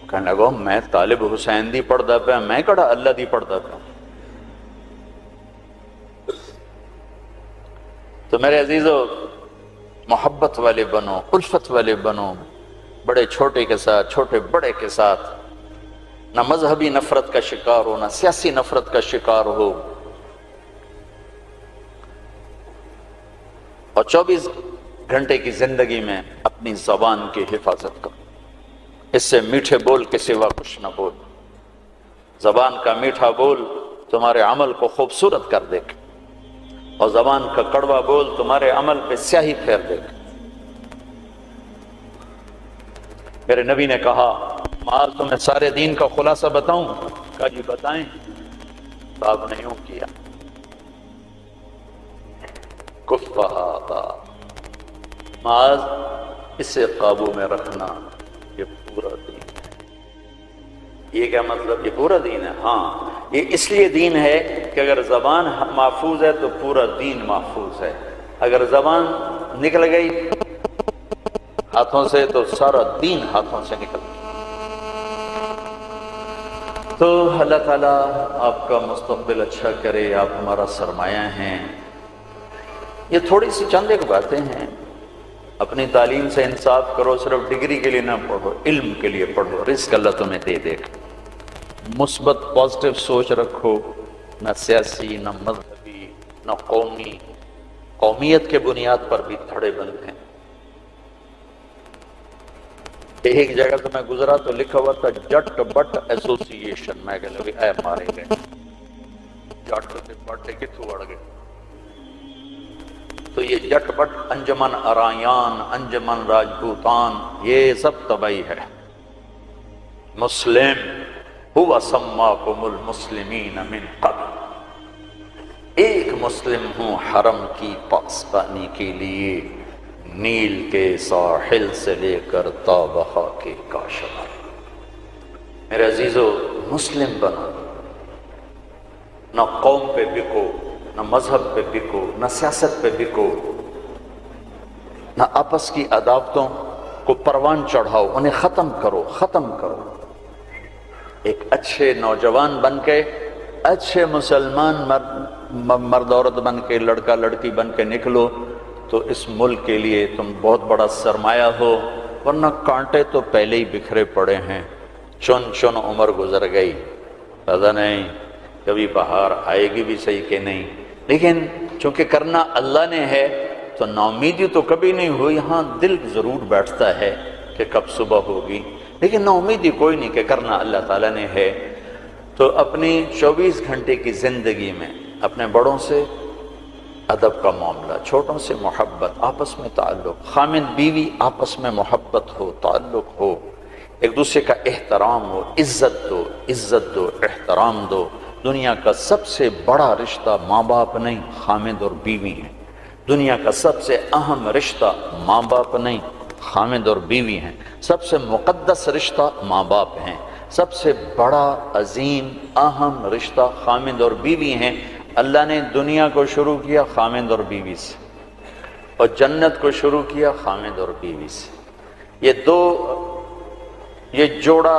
کہنے لگا میں طالب حسین دی پڑھدا پیا، میں کہڑا اللہ دی پڑھدا پیا۔ تو میرے عزیزو، محبت والے بنو، الفت والے بنو، بڑے چھوٹے کے ساتھ، چھوٹے بڑے کے ساتھ، نہ مذہبی نفرت کا شکار ہو، نہ سیاسی نفرت کا شکار ہو، اور 24 گھنٹے کی زندگی میں اپنی زبان کی حفاظت کرو۔ اس سے میٹھے بول کے سوا کچھ نہ بول۔ زبان کا میٹھا بول تمہارے عمل کو خوبصورت کر دے گا، اور زبان کا کڑوا بول تمہارے عمل پہ سیاہی پھیر دے گا۔ میرے نبی نے کہا معاذ تمہیں سارے دین کا خلاصہ بتاؤں؟ کہا جی بتائیں۔ تو آپ نے یوں کیا، کفہ معاذ اسے قابو میں رکھنا، یہ پورا دین ہے۔ یہ کیا مطلب؟ یہ پورا دین ہے؟ ہاں، یہ اس لیے دین ہے کہ اگر زبان محفوظ ہے تو پورا دین محفوظ ہے، اگر زبان نکل گئی ہاتھوں سے تو سارا دین ہاتھوں سے نکل گیا۔ تو اللہ تعالیٰ آپ کا مستقبل اچھا کرے، آپ ہمارا سرمایہ ہیں۔ یہ تھوڑی سی چند ایک باتیں ہیں، اپنی تعلیم سے انصاف کرو، صرف ڈگری کے لیے نہ پڑھو، علم کے لیے پڑھو، رزق اللہ تمہیں دے دے گا۔ مثبت پازیٹیو سوچ رکھو، نہ سیاسی، نہ مذہبی، نہ قومی، قومیت کے بنیاد پر بھی دھڑے بند ہیں۔ ایک جگہ تو میں گزرا تو لکھا ہوا تھا جٹ بٹ ایسوسی ایشن، میں کہہ لگا اے مارے گئے، جٹ سے بٹ کتوں اڑ گئے۔ تو یہ جٹ بٹ، انجمن ارایان، انجمن راجپوتان، یہ سب تباہی ہے۔ مسلم ہوا سماکم المسلمین من قبل، ایک مسلم ہوں حرم کی پاسبانی کے لیے، نیل کے ساحل سے لے کر تا بہا کے کاشغر۔ میرے عزیزو، مسلم بنو، نہ قوم پہ بکو، نہ مذہب پہ بکو، نہ سیاست پہ بکو، نہ آپس کی عداوتوں کو پروان چڑھاؤ، انہیں ختم کرو، ختم کرو۔ ایک اچھے نوجوان بن کے، اچھے مسلمان مرد عورت بن کے، لڑکا لڑکی بن کے نکلو تو اس ملک کے لیے تم بہت بڑا سرمایہ ہو، ورنہ کانٹے تو پہلے ہی بکھرے پڑے ہیں، چن چن عمر گزر گئی، پتہ نہیں کبھی بہار آئے گی بھی صحیح کہ نہیں۔ لیکن چونکہ کرنا اللہ نے ہے تو ناامیدی تو کبھی نہیں ہوئی، ہاں دل ضرور بیٹھتا ہے کہ کب صبح ہوگی، لیکن ناامیدی کوئی نہیں کہ کرنا اللہ تعالیٰ نے ہے۔ تو اپنی 24 گھنٹے کی زندگی میں اپنے بڑوں سے ادب کا معاملہ، چھوٹوں سے محبت، آپس میں تعلق، خامد بیوی آپس میں محبت ہو، تعلق ہو، ایک دوسرے کا احترام ہو، عزت دو، عزت دو، احترام دو۔ دنیا کا سب سے بڑا رشتہ ماں باپ نہیں، خامد اور بیوی ہیں۔ دنیا کا سب سے اہم رشتہ ماں باپ نہیں، خامد اور بیوی ہیں۔ سب سے مقدس رشتہ ماں باپ ہیں۔ سب سے بڑا عظیم اہم رشتہ خامد اور بیوی ہیں۔ اللہ نے دنیا کو شروع کیا خامد اور بیوی سے، اور جنت کو شروع کیا خامد اور بیوی سے۔ یہ جوڑا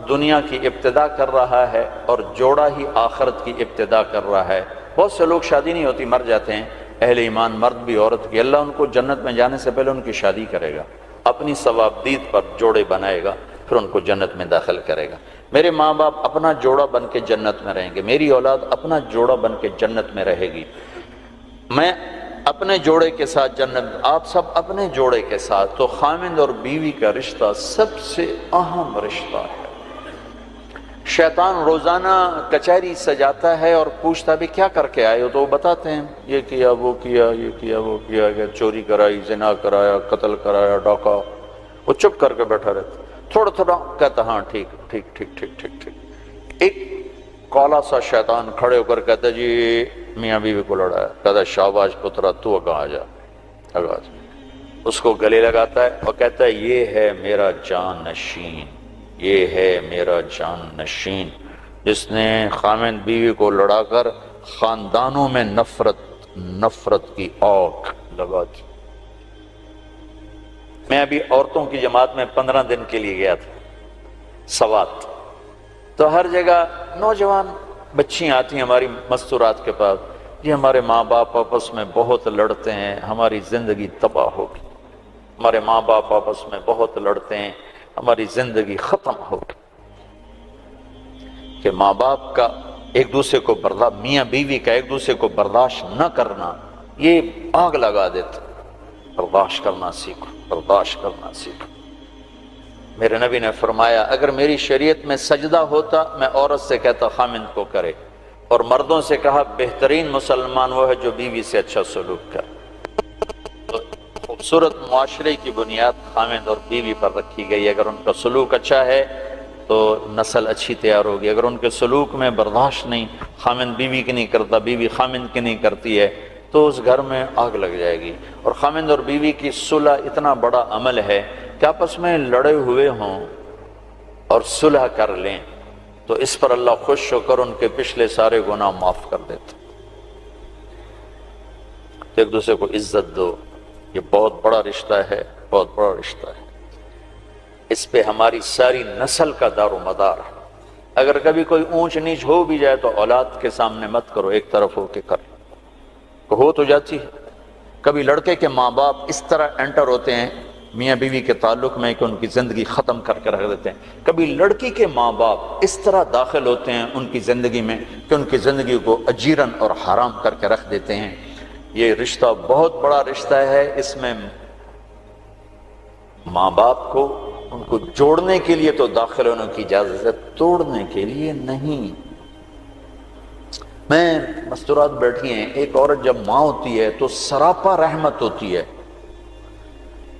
دنیا کی ابتدا کر رہا ہے اور جوڑا ہی آخرت کی ابتدا کر رہا ہے۔ بہت سے لوگ شادی نہیں ہوتی مر جاتے ہیں، اہل ایمان مرد بھی عورت کی، اللہ ان کو جنت میں جانے سے پہلے ان کی شادی کرے گا، اپنی ثوابدید پر جوڑے بنائے گا، پھر ان کو جنت میں داخل کرے گا۔ میرے ماں باپ اپنا جوڑا بن کے جنت میں رہیں گے، میری اولاد اپنا جوڑا بن کے جنت میں رہے گی، میں اپنے جوڑے کے ساتھ جنت، آپ سب اپنے جوڑے کے ساتھ۔ تو خامند اور بیوی کا رشتہ سب سے اہم رشتہ ہے۔ شیطان روزانہ کچہری سجاتا ہے اور پوچھتا بھی کیا کر کے آئے ہو، تو وہ بتاتے ہیں یہ کیا وہ کیا یہ کیا وہ کیا، چوری کرائی، زنا کرایا، قتل کرایا، ڈاکہ۔ وہ چپ کر کے بیٹھا رہتا، تھوڑا تھوڑا کہتا ہاں ٹھیک ٹھیک ٹھیک ٹھیک ٹھیک ٹھیک۔ ایک کالا سا شیطان کھڑے ہو کر کہتا جی میاں بیوی کو لڑایا، کہتا شاباش پترا تو اگا آ جا، اگا جا۔ اس کو گلے لگاتا ہے اور کہتا ہے یہ ہے میرا جان نشین، یہ ہے میرا جان نشین، جس نے خامند بیوی کو لڑا کر خاندانوں میں نفرت کی آگ لگا دی۔ میں ابھی عورتوں کی جماعت میں 15 دن کے لیے گیا تھا سوات، تو ہر جگہ نوجوان بچیاں آتی ہیں ہماری مستورات کے پاس، یہ ہمارے ماں باپ آپس میں بہت لڑتے ہیں، ہماری زندگی تباہ ہوگی، ہمارے ماں باپ آپس میں بہت لڑتے ہیں، ہماری زندگی ختم ہوگی۔ کہ ماں باپ کا ایک دوسرے کو میاں بیوی کا ایک دوسرے کو برداشت نہ کرنا یہ آگ لگا دیتا۔ برداشت کرنا سیکھو، برداشت کرنا سیکھو۔ میرے نبی نے فرمایا اگر میری شریعت میں سجدہ ہوتا میں عورت سے کہتا خامند کو کرے، اور مردوں سے کہا بہترین مسلمان وہ ہے جو بیوی سے اچھا سلوک کرے۔ تو خوبصورت معاشرے کی بنیاد خامند اور بیوی پر رکھی گئی، اگر ان کا سلوک اچھا ہے تو نسل اچھی تیار ہوگی، اگر ان کے سلوک میں برداشت نہیں، خامند بیوی کی نہیں کرتا، بیوی خامند کی نہیں کرتی ہے، تو اس گھر میں آگ لگ جائے گی۔ اور خامند اور بیوی کی صلح اتنا بڑا عمل ہے کہ آپس میں لڑے ہوئے ہوں اور صلح کر لیں تو اس پر اللہ خوش ہو کر ان کے پچھلے سارے گناہ معاف کر دیتا۔ تو ایک دوسرے کو عزت دو، یہ بہت بڑا رشتہ ہے، بہت بڑا رشتہ ہے، اس پہ ہماری ساری نسل کا دار و مدار ہے۔ اگر کبھی کوئی اونچ نیچ ہو بھی جائے تو اولاد کے سامنے مت کرو، ایک طرف ہو کے کر ہو تو جاتی ہے۔ کبھی لڑکے کے ماں باپ اس طرح انٹر ہوتے ہیں میاں بیوی کے تعلق میں کہ ان کی زندگی ختم کر کے رکھ دیتے ہیں، کبھی لڑکی کے ماں باپ اس طرح داخل ہوتے ہیں ان کی زندگی میں کہ ان کی زندگی کو اجیرن اور حرام کر کے رکھ دیتے ہیں۔ یہ رشتہ بہت بڑا رشتہ ہے، اس میں ماں باپ کو ان کو جوڑنے کے لیے تو داخل ہونے کی اجازت ہے، توڑنے کے لیے نہیں۔ میں مستورات بیٹھی ہیں، ایک عورت جب ماں ہوتی ہے تو سراپا رحمت ہوتی ہے،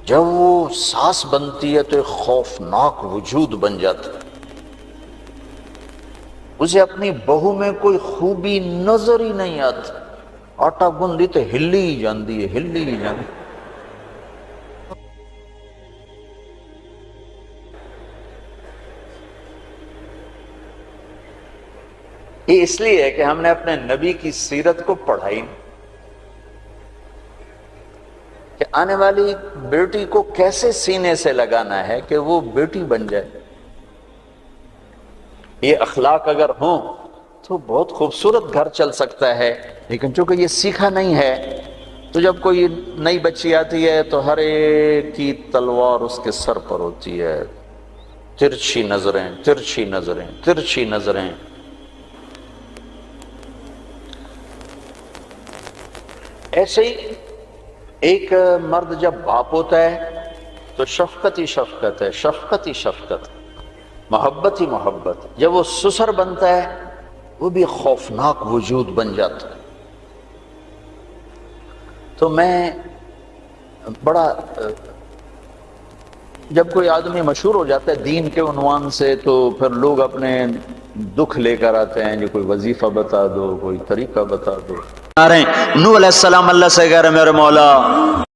جب وہ ساس بنتی ہے تو ایک خوفناک وجود بن جاتا ہے، اسے اپنی بہو میں کوئی خوبی نظر ہی نہیں آتی، آٹا گندی تو ہلی ہی جاندی ہے، ہلی ہی جاندی۔ یہ اس لیے ہے کہ ہم نے اپنے نبی کی سیرت کو پڑھائی نہیں، کہ آنے والی بیٹی کو کیسے سینے سے لگانا ہے کہ وہ بیٹی بن جائے۔ یہ اخلاق اگر ہوں تو بہت خوبصورت گھر چل سکتا ہے، لیکن چونکہ یہ سیکھا نہیں ہے تو جب کوئی نئی بچی آتی ہے تو ہر ایک کی تلوار اس کے سر پر ہوتی ہے، ترچھی نظریں ترچھی نظریں ترچھی نظریں۔ ایسے ہی ایک مرد جب باپ ہوتا ہے تو شفقت ہی شفقت ہے، شفقت ہی شفقت، محبت ہی محبت۔ جب وہ سسر بنتا ہے وہ بھی خوفناک وجود بن جاتا ہے۔ تو میں بڑا جب کوئی آدمی مشہور ہو جاتا ہے دین کے عنوان سے تو پھر لوگ اپنے دکھ لے کر آتے ہیں، جو کوئی وظیفہ بتا دو، کوئی طریقہ بتا دو۔ نوح علیہ السلام اللہ سے کہہ رہے میرے مولا